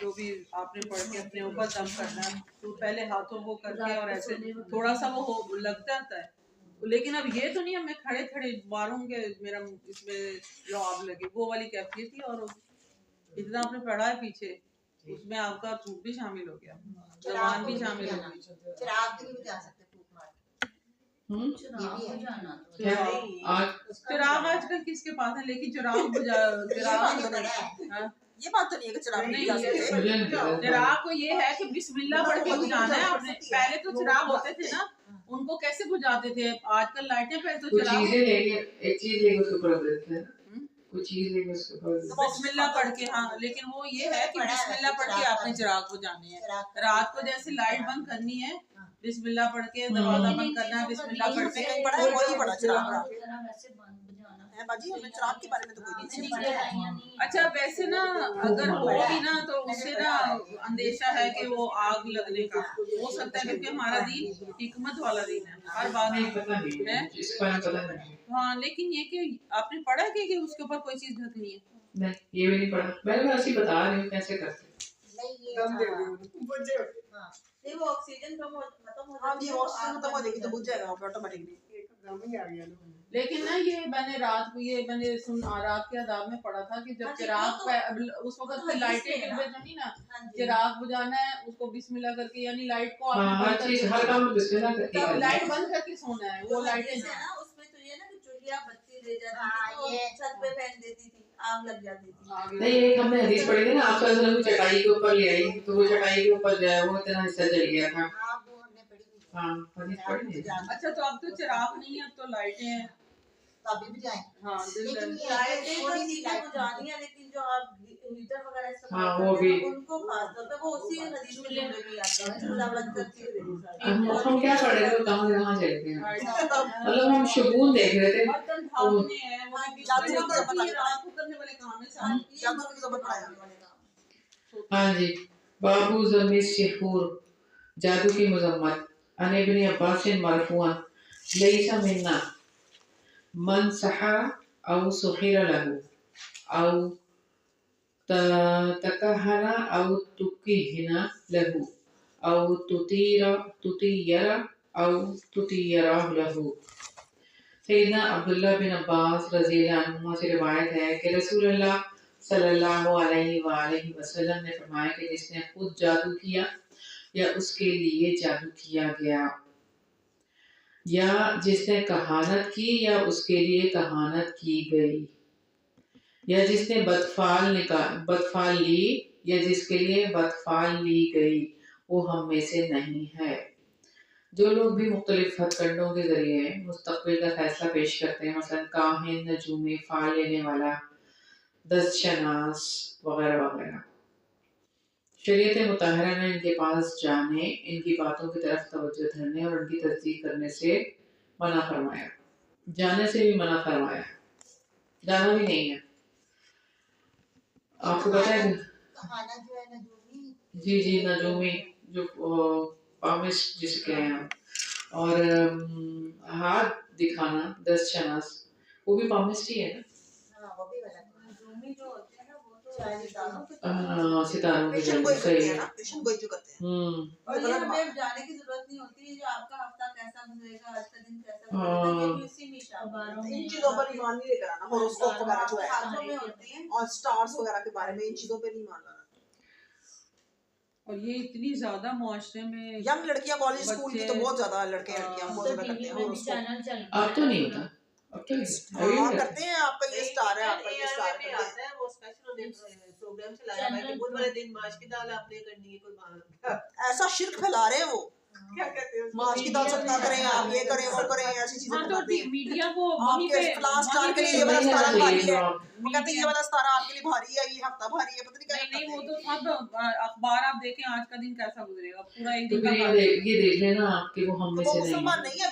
جو بھی آپ نے پڑھ کے اپنے اوپر دم کرنا ہے تو پہلے ہاتھوں کو کر کے اور ایسے تھوڑا سا وہ لگ جاتا ہے. لیکن اب یہ تو نہیں ہے میں کھڑے کھڑے ماروں گے میرا اس میں لعاب لگے، وہ والی کیفیت ہی اور اتنا آپ نے پڑھا ہے پیچھے اس میں آپ کا تھوک بھی شامل ہو گیا، زبان بھی شامل ہو گئی. چراغ بھی نہیں بجا سکتے پھونک مار کے. چراغ آج کل کس کے پاس ہے لیکن چراغ یہ بات تو نہیں ہے کہ چراغ نہیں جا سکتے. مجھے نہیں پتا. چراغ کو یہ ہے کہ بسم اللہ پڑھ کے بجھانا ہے آپ نے. پہلے تو چراغ ہوتے تھے نا, ان کو کیسے بجھاتے تھے؟ آج کل لائٹیں پہ تو کچھ چراغ چیزیں لے کے ایک چیز لے کے اس کے اوپر رکھ دیتے ہیں, کچھ چیز لے کے اس کے اوپر. بسم اللہ پڑھ کے, ہاں, لیکن وہ یہ ہے کہ بسم اللہ پڑھ کے آپ نے چراغ بجھانے ہیں. رات کو جیسے لائٹ بند کرنی ہے, بسم اللہ پڑھ کے دروازہ بند کرنا ہے, بسم اللہ پڑھ کے. کہیں پڑھا ہے کوئی نہیں پڑھا چراغ کا ویسے بجانا ہے باجی, ہمیں چراغ کے بارے میں تو کوئی نہیں. اچھا ویسے نا اگر ہو بھی نا تو اس سے نا اندیشہ ہے کہ وہ آگ لگنے کا ہو سکتا ہے, کیونکہ ہمارا دین حکمت والا دین ہے, ہر بات نہیں پتا نہیں ہے, اس کے بارے میں پتا نہیں. ہاں, لیکن یہ کہ آپ نے پڑھا ہے کہ اس کے اوپر کوئی چیز ڈھکنی ہے؟ نہیں, یہ بھی نہیں پڑھا. میں نے ایسے ہی بتا رہی ہوں کیسے کرتے. نہیں وہ آکسیجن کم ختم ہو ہاں جی, آکسیجن ختم ہو جائے گی تو بجھ جائے گا آٹومیٹکلی. لیکن نا یہ میں نے رات کو یہ میں نے رات کے آداب میں پڑھا تھا کہ جب چراغ اس وقت کی لائٹیں نہیں نا, چراغ بجانا ہے اس کو بسم اللہ کر کے, یعنی لائٹ کو ہر چیز ہر کام بسم اللہ کر کے لائٹ بند کر کے سونا ہے. وہ لائٹیں اس میں تو یہ نا کہ چڑیا بتی لے جاتی تھی, چھت پہ پھینک دیتی تھی, آگ لگ جاتی تھی. نہیں, ایک ہم نے حدیث پڑھی تھی نا, آپ صلی اللہ علیہ وسلم چٹائی کے اوپر لے آئی تو وہ چٹائی کے اوپر جو ہے وہ اتنا حصہ جل گیا تھا. ہاں, حدیث پڑھی تھی. اچھا تو اب تو چراغ نہیں ہے, اب تو لائٹیں ہیں. ابھی بھی جائیں. ہاں, لائٹیں تو ٹھیک ہے بجھانی ہے, لیکن جو آپ ہیٹر وغیرہ ہاں وہ بھی ان کو خاص طور پہ وہ اسی حدیث میں جملے میں آتے ہیں, چولہا بند کر کے. ہم کیا پڑھ رہے تھے, کہاں سے کہاں چلے گئے, مطلب ہم شگون دیکھ رہے تھے. برتن دھاپنے ہیں, وہ بھی رات کو کرنے والے کام ہے. ہاں جی. بابو ذم السحور, جادو کی مذمت. عن ابن عباس مرفوعا لیس منا من سحر او سحر له او تکہن او تکہن له او تطیر او تطیرہ له. سیدنا عبداللہ بن عباس رضی اللہ عنہ سے روایت ہے کہ رسول اللہ صلی اللہ علیہ وآلہ وسلم نے فرمایا کہ جس نے خود جادو کیا یا اس کے لیے جادو کیا گیا, یا جس نے کہانت کی یا اس کے لیے کہانت کی گئی, یا جس نے بدفال لی یا جس کے لیے بدفال لی گئی, وہ ہم میں سے نہیں ہے. جو لوگ بھی مختلف ہتھ کنڈوں کے ذریعے مستقبل کا فیصلہ پیش کرتے ہیں, مثلا کاہن, نجومی, فال لینے والا, دست شناس وغیرہ وغیرہ, شریعت مطہرہ نے ان کے پاس جانے, ان کی باتوں کی طرف توجہ دھرنے اور ان کی تصدیق کرنے سے منع فرمایا. جانے سے بھی منع فرمایا, جانا بھی نہیں ہے. آپ کو پتہ ہے جی نجومی جو پامس جس کے ہیں, اور ہاتھ دکھانا دست شناس وہ بھی پامسٹ ہی ہے نا, ستاروں کی جانب. صحیح ہے. اور یہ ہمیں جانے کی ضرورت نہیں ہوتی, جو آپ کا ہفتہ کیسا گزرے گا, آج کا دن کیسا گزرے گا, یہ اسی میں شامل ہے. ان چیزوں پر ایمان نہیں لے کر آنا, ہوروسکوپ وغیرہ جو ہے ہاتھوں میں ہوتی ہیں, اور سٹارز وغیرہ کے بارے میں ان چیزوں پہ نہیں مان لانا. اور یہ اتنی زیادہ معاشرے میں یم لڑکیاں کالج اسکول کی تو بہت زیادہ لڑکیاں فالو کرتے ہیں. اب تو نہیں ہوتا, اب تو نہیں کرتے ہیں. آپ کا یہ سٹار ہے, آپ کا یہ سٹار میں آتا ہے, وہ اسپیشل پروگرام چلایا ہوا ہے کہ بدھ والے دن ماش کی دال آپ نے کرنی ہے, کوئی باہر ایسا شرک پھیلا رہے ہیں وہ, کیا کہتے ہیں ماش کی دال صدقہ کریں, آپ یہ کریں وہ کریں, ایسی چیزیں بتاتے ہیں. میڈیا کو آپ وہیں کے پہ فلاں سٹار کے لیے یہ والا سٹار بھاری ہے, وہ کہتے ہیں یہ والا سٹار آپ کے لیے بھاری ہے, یہ ہفتہ بھاری ہے, پتہ نہیں کیا. نہیں, وہ تو سب اخبار آپ دیکھیں آج کا دن کیسا گزرے گا, پورا ایک تو دن پھر کا. یہ دیکھ لینا آپ کہ وہ ہم میں سے مسلمان نہیں نہیں ہے,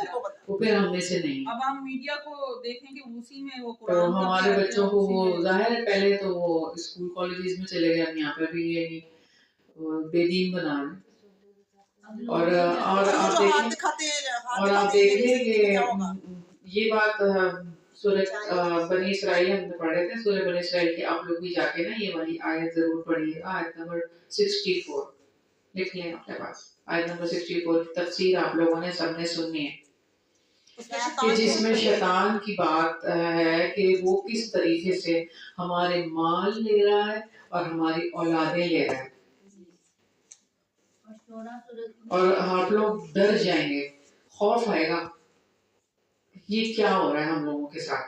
وہ پھر ہم میں سے نہیں. اب ہم میڈیا کو دیکھیں کہ اسی میں وہ تو قرآن ہمارے بچوں کو وہ ظاہر ہے پہلے تو وہ اسکول کالجز میں چلے گئے, یہاں پہ بھی یہ بے دین بنا رہے. اور آپ دیکھیں کہ یہ بات سورہ بنی اسرائیل ہم نے پڑھے تھے, سورہ بنی اسرائیل کی آپ لوگ بھی جا کے نا یہ والی آیت ضرور پڑھیے گا, آیت نمبر 64 لکھ لیں آپ کے پاس. آیت نمبر 64 تفسیر آپ لوگوں نے سب نے سننی ہے, کہ جس میں شیطان کی بات ہے کہ وہ کس طریقے سے ہمارے مال لے رہا ہے اور ہماری اولادیں لے رہا ہے. اور آپ لوگ ڈر جائیں گے, خوف آئے گا, یہ کیا ہو رہا ہے ہم لوگوں کے ساتھ,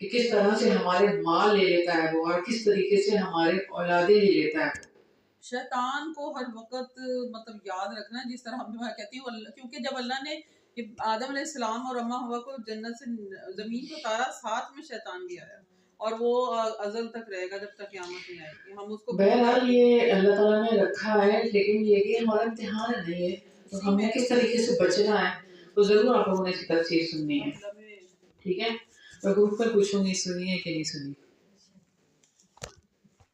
کہ کس طرح سے ہمارے مال لے لیتا ہے وہ، اور کس طریقے سے ہمارے اولادیں لے لیتا ہے۔ شیطان کو ہر وقت مطلب یاد رکھنا، جس طرح ہم کہتی ہوں، کیونکہ جب اللہ نے آدم علیہ السلام اور اماں ہوا کو جنت سے زمین کو اتارا، ساتھ میں شیطان بھی آیا، اور وہ ازل تک رہے گا جب تک قیامت نہیں آئے گی۔ ہم اس کو بہرحال یہ اللہ تعالیٰ نے رکھا ہے، لیکن یہ کہ ہمارا امتحان نہیں ہے، تو ہم نے کس طریقے سے بچنا ہے، تو ضرور آپ لوگوں نے اس کی تفسیر سننی ہے، ٹھیک ہے؟ میں گروپ پر پوچھوں گی سنی ہے کہ نہیں سنی،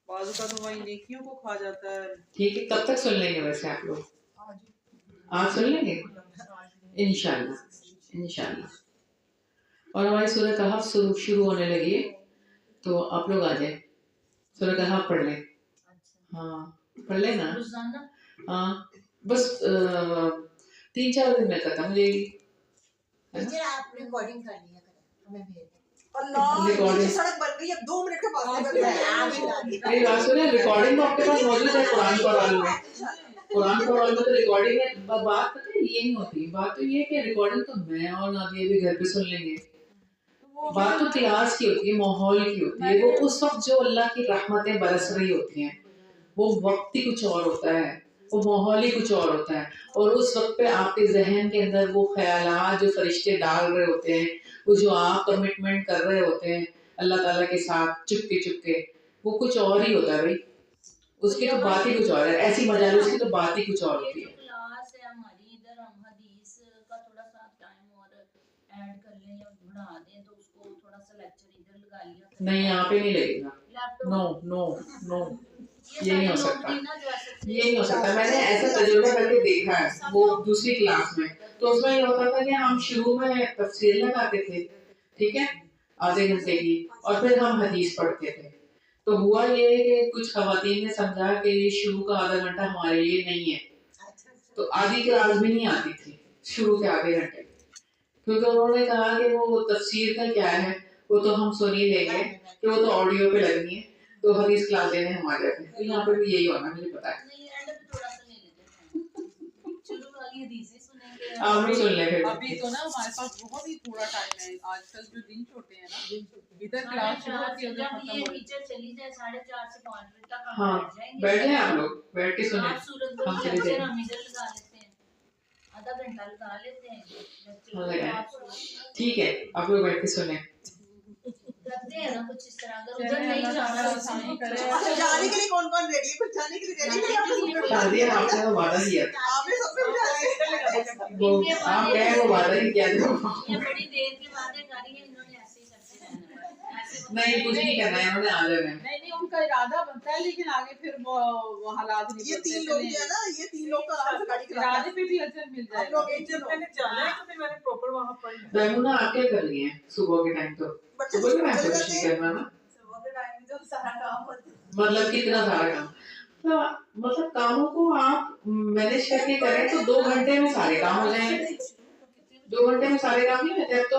بعض کا تو وہی نیکیوں کو کھا جاتا ہے۔ ٹھیک ہے، کب تک سن لیں گے ویسے آپ لوگ؟ آج سن لیں گے انشاءاللہ، انشاءاللہ۔ اور ہماری سورہ کہف شروع ہونے لگی ہے، تو آپ لوگ آ جائیں، سورہ کہف پڑھ لیں۔ ہاں پڑھ لیں نا، روزانہ ہاں بس 3-4 دن میں ختم ہو جائے گی۔ آپ ریکارڈنگ کر لیا کریں، ہمیں بھیج دیں۔ اللہ ریکارڈنگ سڑک بن گئی ہے 2 منٹ کے پاس بن گئی۔ میری بات سنیں، ریکارڈنگ آپ کے پاس موجود ہے قرآن قرآن میں، قرآن قرآن میں تو ریکارڈنگ ہے۔ بات پتہ ہے یہ نہیں ہوتی، بات تو یہ ہے کہ ریکارڈنگ تو میں اور نادیہ بھی گھر پہ سن لیں گے، بات تو کلاس کی ہوتی ہے، ماحول کی ہوتی ہے، وہ اس وقت جو اللہ کی رحمتیں برس رہی ہوتی ہیں، وہ وقت ہی کچھ اور ہوتا ہے، وہ ماحول ہی کچھ اور ہوتا ہے، اور اس وقت پہ آپ کے ذہن کے اندر وہ خیالات جو فرشتے ڈال رہے ہوتے ہیں، وہ جو آپ کمٹمنٹ کر رہے ہوتے ہیں اللہ تعالیٰ کے ساتھ چپ کے وہ کچھ اور ہی ہوتا ہے بھائی، اس کی تو بات ہی کچھ اور ہے، ایسی مجالس کی تو بات ہی کچھ اور ہوتی ہے۔ کلاس ہے ہماری، ادھر ہم حدیث کا تھوڑا سا ٹائم اور ایڈ کر لیں یا بڑھا دیں تو اس کو تھوڑا سا لیکچر ادھر لگا لیا کریں۔ نہیں یہاں پہ نہیں لگے گا، نو نو نو، یہ نہیں ہو سکتا، یہ نہیں ہو سکتا۔ میں نے ایسا تجربہ کر کے دیکھا ہے وہ دوسری کلاس میں، تو اس میں یہ ہوتا تھا کہ ہم شروع میں تفسیر لگاتے تھے، ٹھیک ہے، آدھے گھنٹے کی، اور پھر ہم حدیث پڑھتے تھے۔ تو ہوا یہ کہ کچھ خواتین نے سمجھا کہ یہ شروع کا آدھا گھنٹہ ہمارے لیے نہیں ہے، تو آدھی کلاس بھی نہیں آتی تھی شروع کے آدھے گھنٹے، کیونکہ انہوں نے کہا کہ وہ تفسیر کا کیا ہے، وہ تو ہم سن ہی لیں گے، کہ وہ تو آڈیو پہ لگنی ہے، تو حدیث کلاس لینے ہم آ جاتے ہیں۔ تو یہاں پہ بھی یہی ہونا، مجھے پتا ہے۔ آپ بھی سن لیں پھر۔ ابھی تو نا ہمارے پاس بہت ہی تھوڑا ٹائم ہے، آج کل جو دن چھوٹے ہیں نا، ادھر کلاس شروع ہوتی ہے ادھر ختم ہو جاتی ہے۔ 4:30 سے 5 بجے تک ہاں بیٹھ جائیں آپ لوگ، بیٹھ کے سنیں، ہم چلے جائیں۔ ہم ادھر لگا لیتے ہیں، آدھا گھنٹہ لگا لیتے لگائیں، ہیں، ٹھیک ہے، آپ لوگ بیٹھ کے سنیں۔ کرتے ہیں نا کچھ اس طرح، اگر ادھر نہیں جانا اچھا جانے کے لیے کون ریڈی ہے؟ کچھ جانے کے لیے ریڈی ہے؟ شادی آپ نے وعدہ کیا، آپ نے سب کو وہ آپ کہیں وہ وعدہ نہیں کیا تھا، یہ بڑی دیر کی باتیں کر رہی ہیں، انہوں نے ایسے ہی کرتے رہنا ہے، نہیں کچھ نہیں کرنا ہے، انہوں نے آ جانا ہے۔ نہیں ان کا ارادہ بنتا ہے، لیکن آگے پھر وہ حالات نہیں یہ بنتے۔ 3 لوگ جو ہے نا، یہ 3 لوگ تو آرام سے گاڑی چلا ارادے پہ بھی اجر مل جائے گا۔ میمونہ آپ کیا کر رہی ہیں صبح کے ٹائم؟ تو صبح کے ٹائم تو کچھ نہیں کرنا نا، مطلب کتنا سارا کام، مطلب کاموں کو آپ مینج کر کے کریں تو 2 گھنٹے میں سارے کام ہو جائیں گے۔ 2 گھنٹے میں سارے کام نہیں ہوتے، اب تو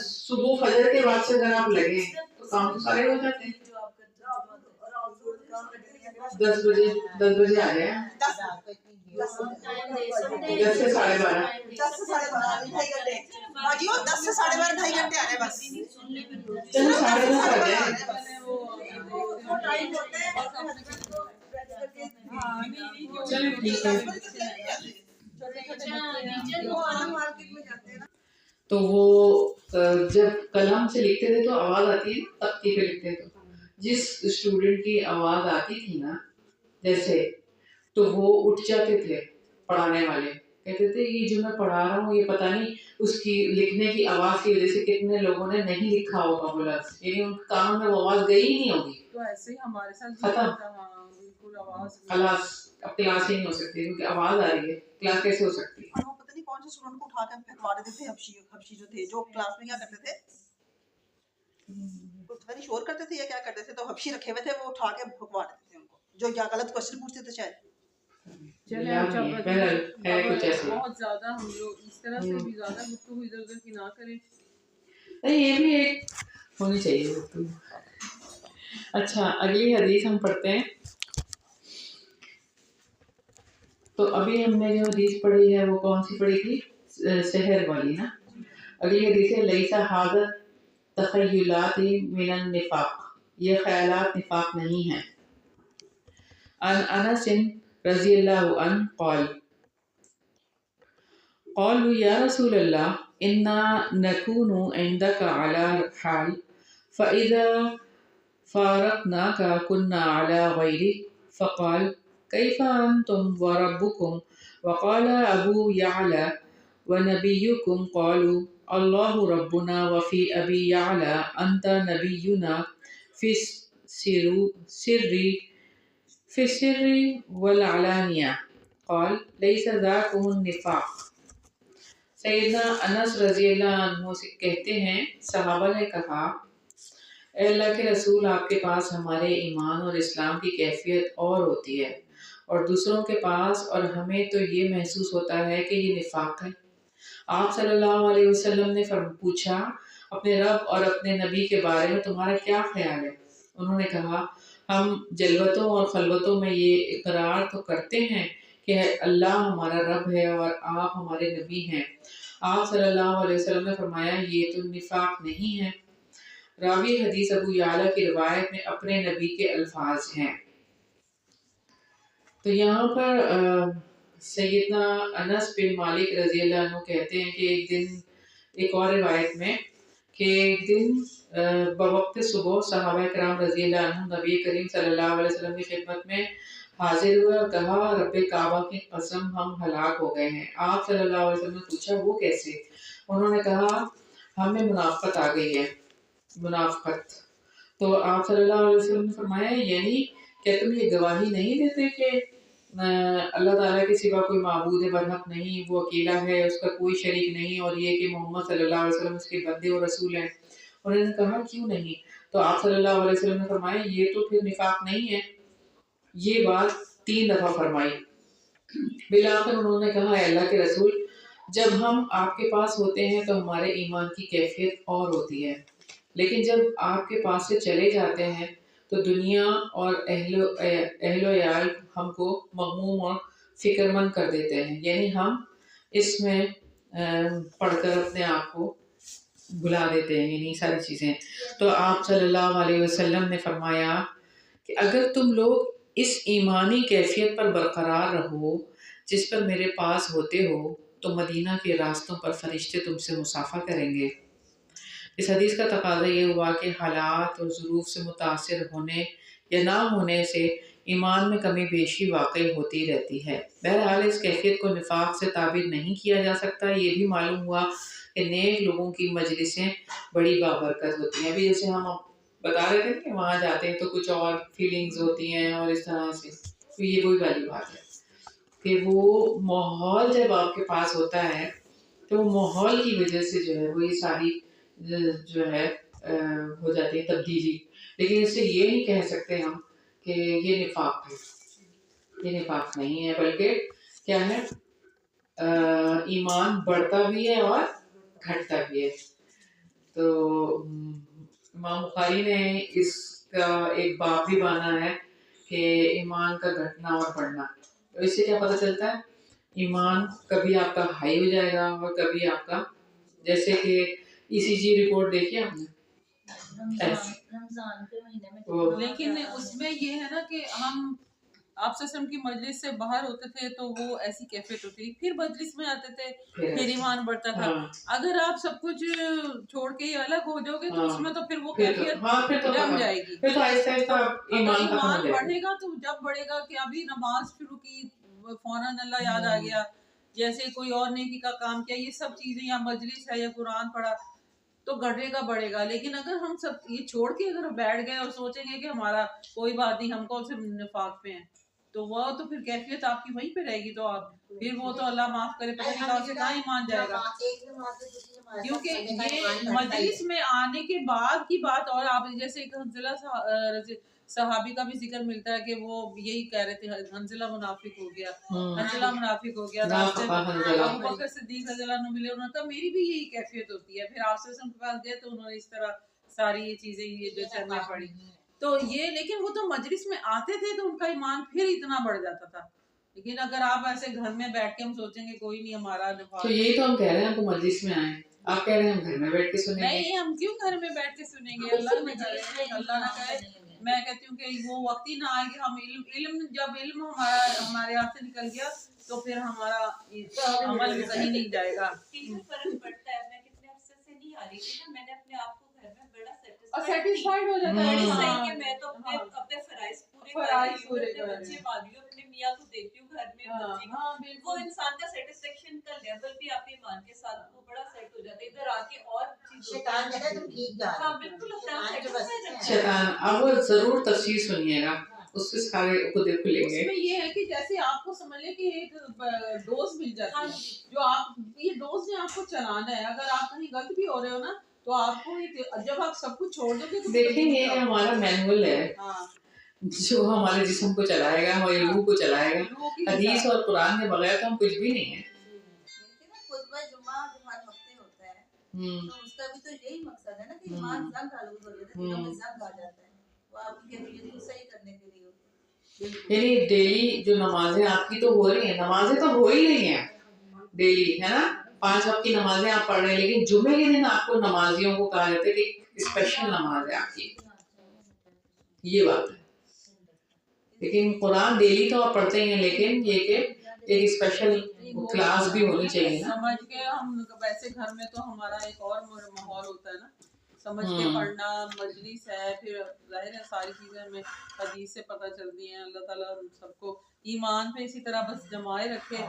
صبح فجر کے بعد سے اگر آپ لگے تو کام تو سارے ہو جاتے ہیں۔ 10 بجے آ جائیں، 10 سے 12:30۔ 10 سے 12:30 2.5 گھنٹے باجی، 10 سے 12:30 2.5 گھنٹے آنے بس۔ چلو 10:30 آ جائیں۔ چلو ٹھیک ہے۔ تو وہ جب قلم سے لکھتے تھے تو آواز آتی ہے، تختی پہ لکھتے تو جس اسٹوڈنٹ کی آواز آتی تھی نا جیسے، تو وہ اٹھ جاتے تھے پڑھانے والے، کہتے تھے یہ جو میں پڑھا رہا ہوں یہ پتہ نہیں اس کی لکھنے کی آواز کی وجہ سے کتنے لوگوں نے نہیں لکھا ہوگا وہ لفظ، یعنی ان کانوں میں وہ آواز گئی ہی نہیں ہوگی، تو ایسے ہی ہمارے ساتھ ختم، بالکل آواز خلاص اب کلاس ہی نہیں ہو سکتی کیونکہ آواز آ رہی ہے، کلاس کیسے ہو سکتی ہے؟ وہ پتہ نہیں کون سے اسٹوڈنٹ کو اٹھا کے پھینکوا دیتے تھے، حبشی جو تھے، جو کلاس میں کیا کرتے تھے، پتہ نہیں شور کرتے تھے یا کیا کرتے تھے، تو حبشی رکھے ہوئے تھے، وہ اٹھا کے پھینکوا دیتے تھے ان کو، جو یا غلط کوسچن پوچھتے تھے شاید۔ بہت زیادہ ہم لوگ اس طرح سے بھی زیادہ گفتگو ادھر ادھر کی نہ کریں۔ نہیں یہ بھی ایک ہونی چاہیے گفتگو۔ اچھا اگلی حدیث ہم پڑھتے ہیں۔ تو ابھی ہم نے جو حدیث پڑھی ہے وہ کون سی پڑھی تھی؟ سحر والی نا۔ اگلی حدیث ہے لیسا حاضر تخیلات من النفاق، یہ خیالات نفاق نہیں ہیں۔ عن انس رضی اللہ عنہ قال قالوا یا رسول اللہ انا نکون عندك على حال فإذا فارقناك كنا على غيرك فقال كيف أنتم وربكم وقال أبو يعلى ونبيكم قالوا الله ربنا وفي أبي يعلى أنت نبينا في السر والعلانية قال ليس ذاكم النفاق۔ سیدنا انس رضی اللہ عنہ سے کہتے ہیں صحابہ نے کہا اے اللہ کے رسول، آپ کے پاس ہمارے ایمان اور اسلام کی کیفیت اور ہوتی ہے اور دوسروں کے پاس، اور ہمیں تو یہ محسوس ہوتا ہے کہ یہ نفاق ہے۔ آپ صلی اللہ علیہ وسلم نے پوچھا اپنے رب اور اپنے نبی کے بارے میں تمہارا کیا خیال ہے؟ انہوں نے کہا ہم جلوتوں اور خلوتوں میں یہ اقرار تو کرتے ہیں کہ اللہ ہمارا رب ہے اور آپ ہمارے نبی ہیں۔ آپ صلی اللہ علیہ وسلم نے فرمایا یہ تو نفاق نہیں ہے۔ راوی حدیث ابو یعلا کی روایت میں اپنے نبی کے الفاظ ہیں۔ تو یہاں پر سیدنا انس بن مالک رضی اللہ عنہ کہتے ہیں کہ ایک دن، ایک اور روایت میں کہ ایک دن بوقت صبح صحابہ کرام رضی اللہ عنہ نبی کریم صلی اللہ علیہ وسلم کی خدمت میں حاضر ہوئے اور کہا رب کعبہ کی قسم ہم ہلاک ہو گئے ہیں۔ آپ صلی اللہ علیہ وسلم نے پوچھا وہ کیسے؟ انہوں نے کہا ہمیں منافقت آ گئی ہے، منافقت۔ تو آپ صلی اللہ علیہ وسلم نے فرمایا یعنی کیا تم یہ گواہی نہیں دیتے کہ اللہ تعالیٰ کے سوا کوئی معبود برحق نہیں، وہ اکیلا ہے، اس کا کوئی شریک نہیں، اور یہ کہ محمد صلی اللہ علیہ وسلم اس کے بندے اور رسول ہیں؟ انہوں نے کہا کیوں نہیں؟ تو آپ صلی اللہ علیہ وسلم نے فرمایا یہ تو پھر نفاق نہیں ہے۔ یہ بات 3 دفعہ فرمائی۔ بالآخر انہوں نے کہا اے اللہ کے رسول، جب ہم آپ کے پاس ہوتے ہیں تو ہمارے ایمان کی کیفیت اور ہوتی ہے، لیکن جب آپ کے پاس سے چلے جاتے ہیں تو دنیا اور اہل و عیال ہم کو مغموم اور فکر مند کر دیتے ہیں، یعنی ہم اس میں پڑھ کر اپنے آپ کو بھلا دیتے ہیں، یعنی ساری چیزیں۔ تو آپ صلی اللہ علیہ وسلم نے فرمایا کہ اگر تم لوگ اس ایمانی کیفیت پر برقرار رہو جس پر میرے پاس ہوتے ہو تو مدینہ کے راستوں پر فرشتے تم سے مصافحہ کریں گے۔ اس حدیث کا تقاضا یہ ہوا کہ حالات اور ظروف سے متاثر ہونے یا نہ ہونے سے ایمان میں کمی بیشی واقع ہوتی رہتی ہے۔ بہرحال اس کیفیت کو نفاق سے تعبیر نہیں کیا جا سکتا۔ یہ بھی معلوم ہوا کہ نیک لوگوں کی مجلسیں بڑی بابرکت ہوتی ہیں۔ ابھی جیسے ہم بتا رہے تھے کہ وہاں جاتے ہیں تو کچھ اور فیلنگز ہوتی ہیں اور اس طرح سے، تو یہ وہی والی بات ہے کہ وہ ماحول جب آپ کے پاس ہوتا ہے تو وہ ماحول کی وجہ سے جو ہے وہ یہ ساری جو ہے ہو جاتی ہے تبدیلی، لیکن اس سے یہ نہیں کہہ سکتے ہم کہ یہ نفاق ہے، یہ نفاق نہیں ہے، بلکہ کیا ہے ایمان بڑھتا بھی ہے اور گھٹتا بھی ہے۔ تو امام بخاری نے اس کا ایک باب بھی بانا ہے کہ ایمان کا گھٹنا اور بڑھنا۔ تو اس سے کیا پتہ چلتا ہے ایمان کبھی آپ کا ہائی ہو جائے گا اور کبھی آپ کا، جیسے کہ ECG رپورٹ دیکھیے آپ نے رمضان کے مہینے میں، لیکن اس میں یہ ہے نا کہ ہم آپ وسلم کی مجلس سے باہر ہوتے تھے تو وہ ایسی کیفیت ہوتی، پھر مجلس میں آتے تھے پھر ایمان بڑھتا تھا۔ اگر آپ سب کچھ چھوڑ کے ہی الگ ہو جاؤ گے تو اس میں تو پھر وہ کیفیت جم جائے گی۔ ایمان بڑھے گا تو جب بڑھے گا کہ ابھی نماز شروع کی فوراً اللہ یاد آ گیا، جیسے کوئی اور نیکی کا کام کیا، یہ سب چیزیں، یا مجلس ہے یا قرآن پڑھا تو گھٹے گا بڑھے گا۔ لیکن اگر ہم سب یہ چھوڑ کے اگر بیٹھ گئے اور سوچیں گے کہ ہمارا کوئی بات نہیں، ہم کون سے نفاق پہ ہیں، تو وہ تو پھر کیفیت آپ کی وہیں پہ رہے گی، تو آپ پھر وہ تو اللہ معاف کرے پتہ نہیں کہاں سے کہاں ایمان جائے گا۔ کیونکہ یہ مجلس میں آنے کے بعد کی بات، اور آپ جیسے ایک حنظلہ صحابی کا بھی ذکر ملتا ہے کہ وہ یہی کہہ رہے تھے حنظلہ منافق ہو گیا، حنظلہ منافق ہو گیا۔ ابو بکر صدیق رضی اللہ عنہ ملے، انہوں نے کہا میری بھی یہی کیفیت ہوتی ہے، پھر آپ سے کے پاس گئے تو انہوں نے اس طرح ساری یہ چیزیں یہ جو چلنے پڑی۔ تو یہ لیکن وہ تو مجلس میں آتے تھے تو ان کا ایمان پھر اتنا بڑھ جاتا تھا، لیکن اگر آپ ایسے گھر میں بیٹھ کے ہم سوچیں گے کوئی نہیں ہمارا نفاق، تو یہی تو ہم کہہ رہے ہیں آپ کو مجلس میں آئیں، آپ کہہ رہے ہیں ہم گھر میں بیٹھ کے سنیں گے؟ نہیں، ہم کیوں گھر میں بیٹھ کے سنیں گے؟ اللہ نہ کرے، اللہ نہ کرے. میں کہتی ہوں کہ وہ وقت ہی نہ آئے کہ ہم جب علم ہمارے ہاتھ سے نکل گیا تو پھر ہمارا عمل بھی کہیں نہیں جائے گا. فرق پڑتا ہے. میں کتنے عرصے سے نہیں آ رہی تھی نا، میں نے اپنے آپ کو گھر میں بڑا سیٹسفائیڈ ہو جاتا ہے صحیح کہ میں تو اپنے فرائض پورے کر رہی ہوں، بچے پال رہی ہوں، اپنے میاں کو دیکھتی ہوں گھر میں. وہ انسان کا سیٹسفیکشن کا لیول بھی آپ ایمان کے ساتھ وہ بڑا سیٹ ہو جاتا ہے. ادھر آ کے اور شیطان کہتا ہے تم ٹھیک جا رہے ہاں ہو. بالکل ہوتا ہے. شیطان اب وہ ضرور تفصیل سنیے گا، اس سے سارے خود کھلیں اس گے. میں یہ ہے کہ جیسے آپ کو سمجھ لیں کہ ایک ڈوز مل جاتی ہے، جو آپ یہ ڈوز نے آپ کو چلانا ہے. اگر آپ کہیں غلط بھی ہو رہے ہو نا تو آپ کو جب آپ سب کچھ چھوڑ دو گے تو دیکھیں یہ ہمارا مینول ہے جو ہمارے جسم کو چلائے گا، ہماری روح کو چلائے گا. حدیث اور قرآن کے بغیر تو ہم کچھ بھی نہیں ہیں. خطبہ جمعہ جو ہر ہفتے ہوتا ہے تو اس کا بھی تو یہی مقصد ہے نا کہ ایمان زنگ آلود ہو جاتا ہے، دلوں میں زنگ آ جاتا ہے. وہ آپ کی نیت کو صحیح کرنے کے لیے ہوتا ہے. یعنی ڈیلی جو نمازیں آپ کی تو ہو رہی ہیں، نمازیں تو ہو ہی رہی ہیں ڈیلی، ہے نا. 5 وقت کی نمازیں آپ پڑھ رہے ہیں، لیکن جمعے کے دن آپ کو نمازیوں کو کہا جاتا ہے کہ اسپیشل نماز ہے آپ کی. یہ بات ہے. لیکن قرآن ڈیلی تو آپ پڑھتے ہی ہیں، لیکن یہ کہ ایک اسپیشل کلاس بھی ہونی چاہیے نا. سمجھ کے ہم ویسے گھر میں تو ہمارا ایک اور ماحول ہوتا ہے نا، سمجھ کے پڑھنا. مجلس ہے، پھر ظاہر ہے ساری چیزیں ہمیں حدیث سے پتہ چلتی ہیں. اللہ تعالیٰ سب کو ایمان پہ اسی طرح بس جمائے رکھے.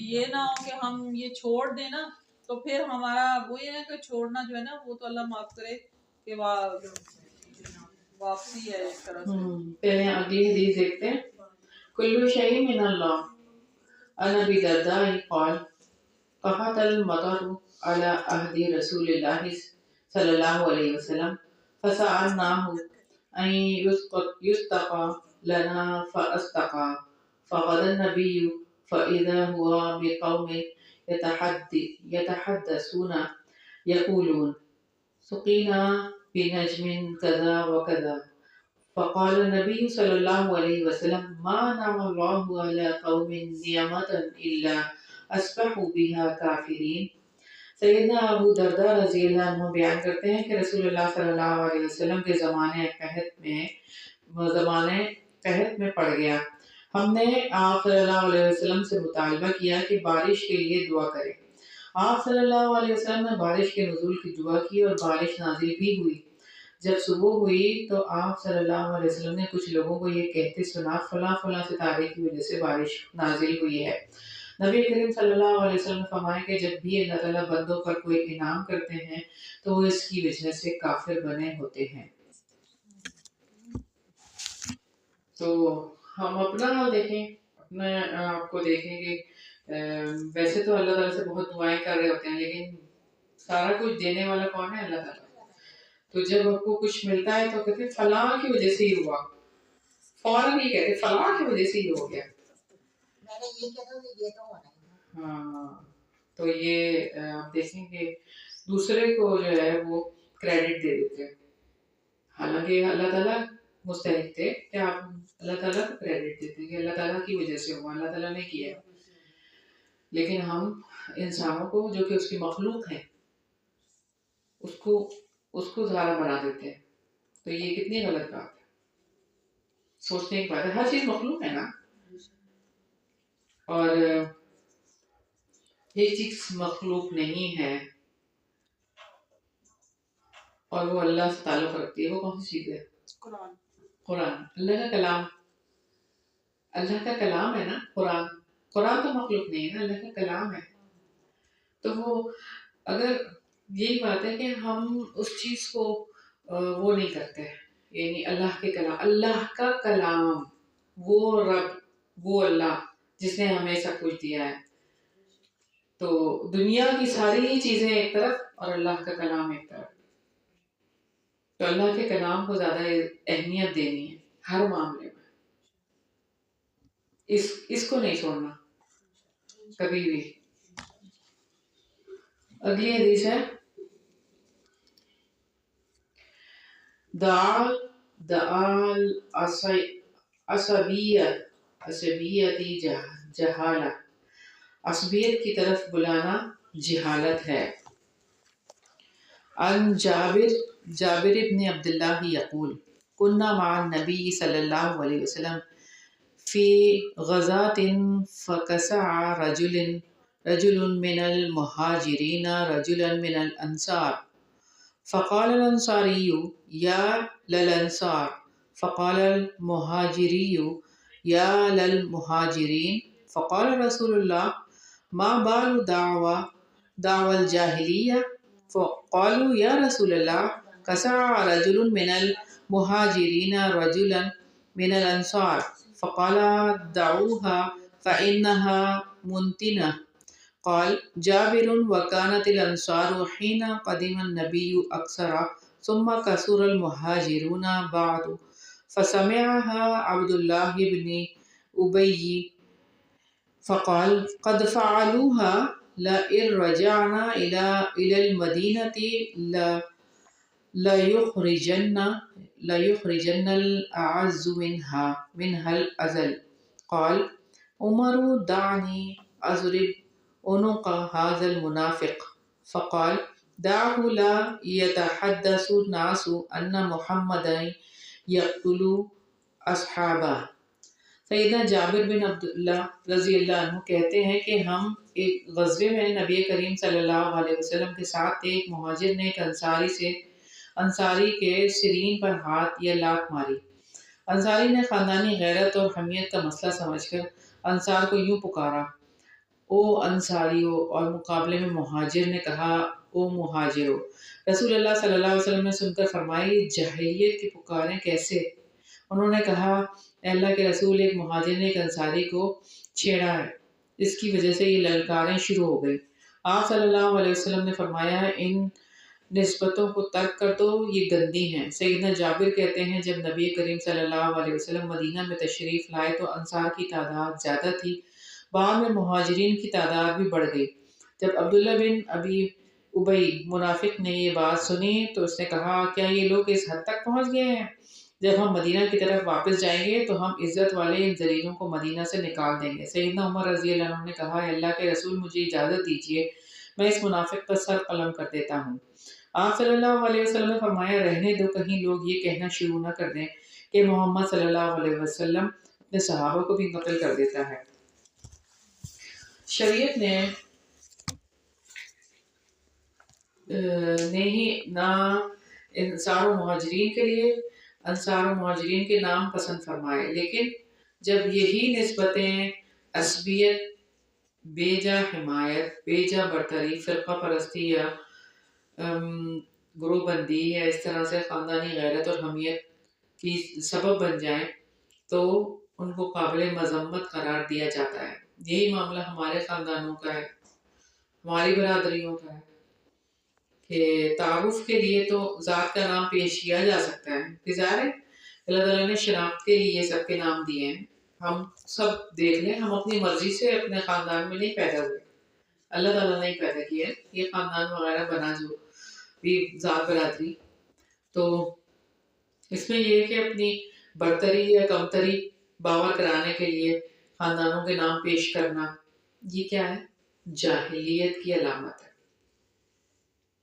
یہ نہ ہو کہ ہم یہ چھوڑ دیں نا تو پھر ہمارا وہ یہ ہے کہ چھوڑنا جو ہے نا وہ تو اللہ معاف کرے کہ واپسی ہے اس طرح سے. پہلے اگلی حدیث دیکھتے ہیں. کل شیء من اللہ. عن ابی الدرداء قال قحط المطر على عهد رسول الله صلى الله عليه وسلم فسألناه أن يستقى لنا فاستقى فغدا النبي فإذا هو بقوم يتحدثون يقولون سقينا بنجم كذا وكذا. فقال النبي صلى الله عليه وسلم ما نعم الله على قوم نعمة إلا أصبحوا بها كافرين. سیدنا ابو درداء رضی اللہ عنہ بیان کرتے ہیں کہ رسول اللہ صلی اللہ علیہ وسلم کے زمانے قحط میں پڑ گیا. ہم نے آپ صلی اللہ علیہ وسلم سے مطالبہ کیا کہ بارش کے لیے دعا کریں. آپ صلی اللہ علیہ وسلم نے بارش کے نزول کی دعا کی اور بارش نازل بھی ہوئی. جب صبح ہوئی تو آپ صلی اللہ علیہ وسلم نے کچھ لوگوں کو یہ کہتے سنا فلاں فلاں ستارے کی وجہ سے بارش نازل ہوئی ہے. نبی کریم صلی اللہ علیہ وسلم نے فرمایا کہ جب بھی اللہ تعالیٰ بندوں پر کوئی انعام کرتے ہیں تو وہ اس کی وجہ سے کافر بنے ہوتے ہیں. تو ہم اپنا حال دیکھیں، اپنا آپ کو دیکھیں کہ ویسے تو اللہ تعالیٰ سے بہت دعائیں کر رہے ہوتے ہیں، لیکن سارا کچھ دینے والا کون ہے؟ اللہ تعالیٰ. تو جب آپ کو کچھ ملتا ہے تو کہتے ہیں فلاں کی وجہ سے ہی ہوا. فوراً یہ کہتے ہیں فلاں کی وجہ سے ہی ہو گیا. میں نے یہ کہا کہ یہ تو ہونا ہی. ہاں تو یہ آپ دیکھیں کہ دوسرے کو جو ہے وہ کریڈٹ دے دیتے ہیں، حالانکہ اللہ تعالیٰ مستحق تھے کہ آپ اللہ تعالیٰ کو کریڈٹ دیتے ہیں کہ اللہ تعالیٰ کی وجہ سے ہوا، اللہ تعالیٰ نے کیا. لیکن ہم انسانوں کو جو کہ اس کی مخلوق ہے اس کو زیادہ بنا دیتے ہیں. تو یہ کتنی غلط بات ہے، سوچنے کی بات ہے. ہر چیز مخلوق ہے نا، اور ایک چیز مخلوق نہیں ہے اور وہ اللہ سے تعلق رکھتی ہے. وہ کون سی چیز ہے؟ قرآن. اللہ کا کلام، اللہ کا کلام ہے نا قرآن. قرآن تو مخلوق نہیں ہے نا، اللہ کا کلام ہے. تو وہ اگر یہی بات ہے کہ ہم اس چیز کو وہ نہیں کرتے، یعنی اللہ کے کلام، اللہ کا کلام، وہ رب، وہ اللہ جس نے ہمیں سب کچھ دیا ہے. تو دنیا کی ساری چیزیں ایک طرف اور اللہ کا کلام ایک طرف. تو اللہ کے کلام کو زیادہ اہمیت دینی ہے ہر معاملے میں. اس کو نہیں چھوڑنا کبھی بھی. اگلی حدیث ہے عصبیتی جہالہ. عصبیت کی طرف بلانا جہالت ہے. عن جابر بن عبد الله يقول كنا مع النبي صلى الله عليه وسلم في غزاة فكسع رجل من المهاجرين رجلا من الأنصار فقال الأنصاري يا للأنصار فقال المهاجري يا للمهاجرين فقال رسول الله ما بال دعوى الجاهلية فقالوا يا رسول الله كسع رجل من المهاجرين رجلا من الأنصار فقال دعوها فإنها منتنة. قال جابر وكانت الأنصار حين قدم النبي أكثر ثم كثر المهاجرون بعد فسمعها عبد الله بن أبي فقال قد فعلوها لئن رجعنا إلى المدينة ليخرجن الأعز منها الأذل. قال عمر دعني أضرب عنق هذا المنافق فقال دعه لا يتحدث الناس أن محمدا يقتل أصحابه. سیدنا جابر بن عبداللہ رضی اللہ عنہ کہتے ہیں کہ ہم ایک غزوے میں نبی کریم صلی اللہ علیہ وسلم کے ساتھ تھے. ایک مہاجر نے ایک انصاری کے سرین پر ہاتھ یا لات ماری. انصاری نے خاندانی غیرت اور حمیت کا مسئلہ سمجھ کر انصار کو یوں پکارا او انصاریو، اور مقابلے میں مہاجر نے کہا او مہاجرو. رسول اللہ صلی اللہ علیہ وسلم نے سن کر فرمائی جاہلیت کی پکاریں کیسے؟ انہوں نے کہا اے اللہ کے رسول، ایک مہاجر نے ایک انصاری کو چھیڑا ہے، اس کی وجہ سے یہ للکاریں شروع ہو گئی. آپ صلی اللہ علیہ وسلم نے فرمایا ان نسبتوں کو ترک کر دو، یہ گندی ہیں. سیدنا جابر کہتے ہیں جب نبی کریم صلی اللہ علیہ وسلم مدینہ میں تشریف لائے تو انصار کی تعداد زیادہ تھی، بعد میں مہاجرین کی تعداد بھی بڑھ گئی. جب عبداللہ بن ابی ابی منافق نے یہ بات سنی تو اس نے کہا کیا یہ لوگ اس حد تک پہنچ گئے ہیں؟ جب ہم مدینہ کی طرف واپس جائیں گے تو ہم عزت والے ان ذلیلوں کو مدینہ سے نکال دیں گے. سیدنا عمر رضی اللہ عنہ نے کہا اے اللہ کے رسول مجھے اجازت دیجیے، میں اس منافق پر سر قلم کر دیتا ہوں. آپ صلی اللہ علیہ وسلم نے فرمایا رہنے دو، کہیں لوگ یہ کہنا شروع نہ کر دیں کہ محمد صلی اللہ علیہ وسلم اپنے صحابہ کو بھی قتل کر دیتا ہے. شریعت نے ہی نہ انصار و مہاجرین کے لیے انصار و مہاجرین کے نام پسند فرمائے، لیکن جب یہی نسبتیں عصبیت، بے جا حمایت، بے جا برتری، فرقہ پرستی یا گروہ بندی یا اس طرح سے خاندانی غیرت اور حمیت کی سبب بن جائیں تو ان کو قابل مذمت قرار دیا جاتا ہے. یہی معاملہ ہمارے خاندانوں کا ہے، ہماری برادریوں کا ہے کہ تعارف کے لیے تو ذات کا نام پیش کیا جا سکتا ہے. ظاہر ہے اللہ تعالیٰ نے شناخت کے لیے سب کے نام دیے ہیں. ہم سب دیکھ لیں، ہم اپنی مرضی سے اپنے خاندان میں نہیں پیدا ہوئے، اللہ تعالیٰ نے ہی پیدا کیا ہے. یہ خاندان وغیرہ بنا جو بھی ذات برادری، تو اس میں یہ ہے کہ اپنی برتری یا کمتری باور کرانے کے لیے خاندانوں کے نام پیش کرنا، یہ کیا ہے؟ جاہلیت کی علامت ہے،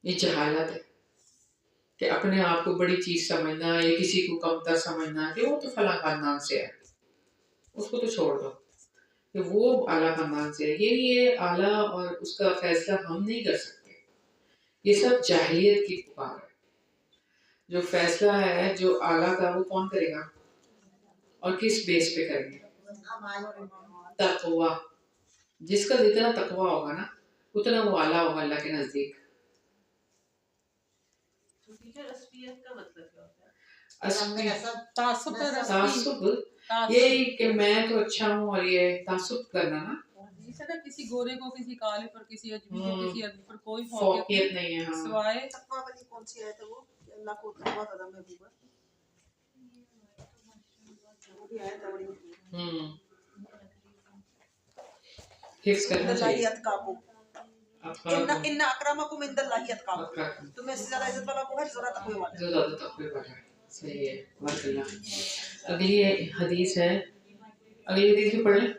یہ جہالت ہے کہ اپنے آپ کو بڑی چیز سمجھنا یا کسی کو کمتر سمجھنا کہ وہ تو فلاں خاندان سے ہے، اس کو تو چھوڑ دو کہ وہ اعلیٰ خاندان سے ہے. یہ اعلیٰ اور اس کا فیصلہ ہم نہیں کر سکتے. یہ سب جاہلیت کی پکار ہے. جو فیصلہ ہے جو اعلیٰ کا وہ کون کرے گا اور کس بیس پہ کریں گے؟ تقوی. جس کا جتنا تقوی ہوگا نا اتنا وہ اعلیٰ ہوگا اللہ کے نزدیک. تعصب یہ کہ میں تو اچھا ہوں اور یہ تعصب کرنا نا، کسی گورے کو، کسی کالے پر، کسی اجمی کو، کسی ادبی پر کوئی فوقیت نہیں ہے. سوائے تقویٰ والی کون سی آیت ہے وہ کہ اللہ کو بہت زیادہ محبوب ہے؟ وہ بھی آیت ہے بڑی محبوب. حفظ کرنا چاہیے. ان اکرمکم عند اللہ اتقاکم، تمہیں سے زیادہ عزت والا وہ ہے جو زیادہ تقوی والا ہے. جو زیادہ تقوی والا ہے. صحیح ہے. بارک اللہ. اگلی حدیث ہے، اگلی حدیث بھی پڑھ لیں.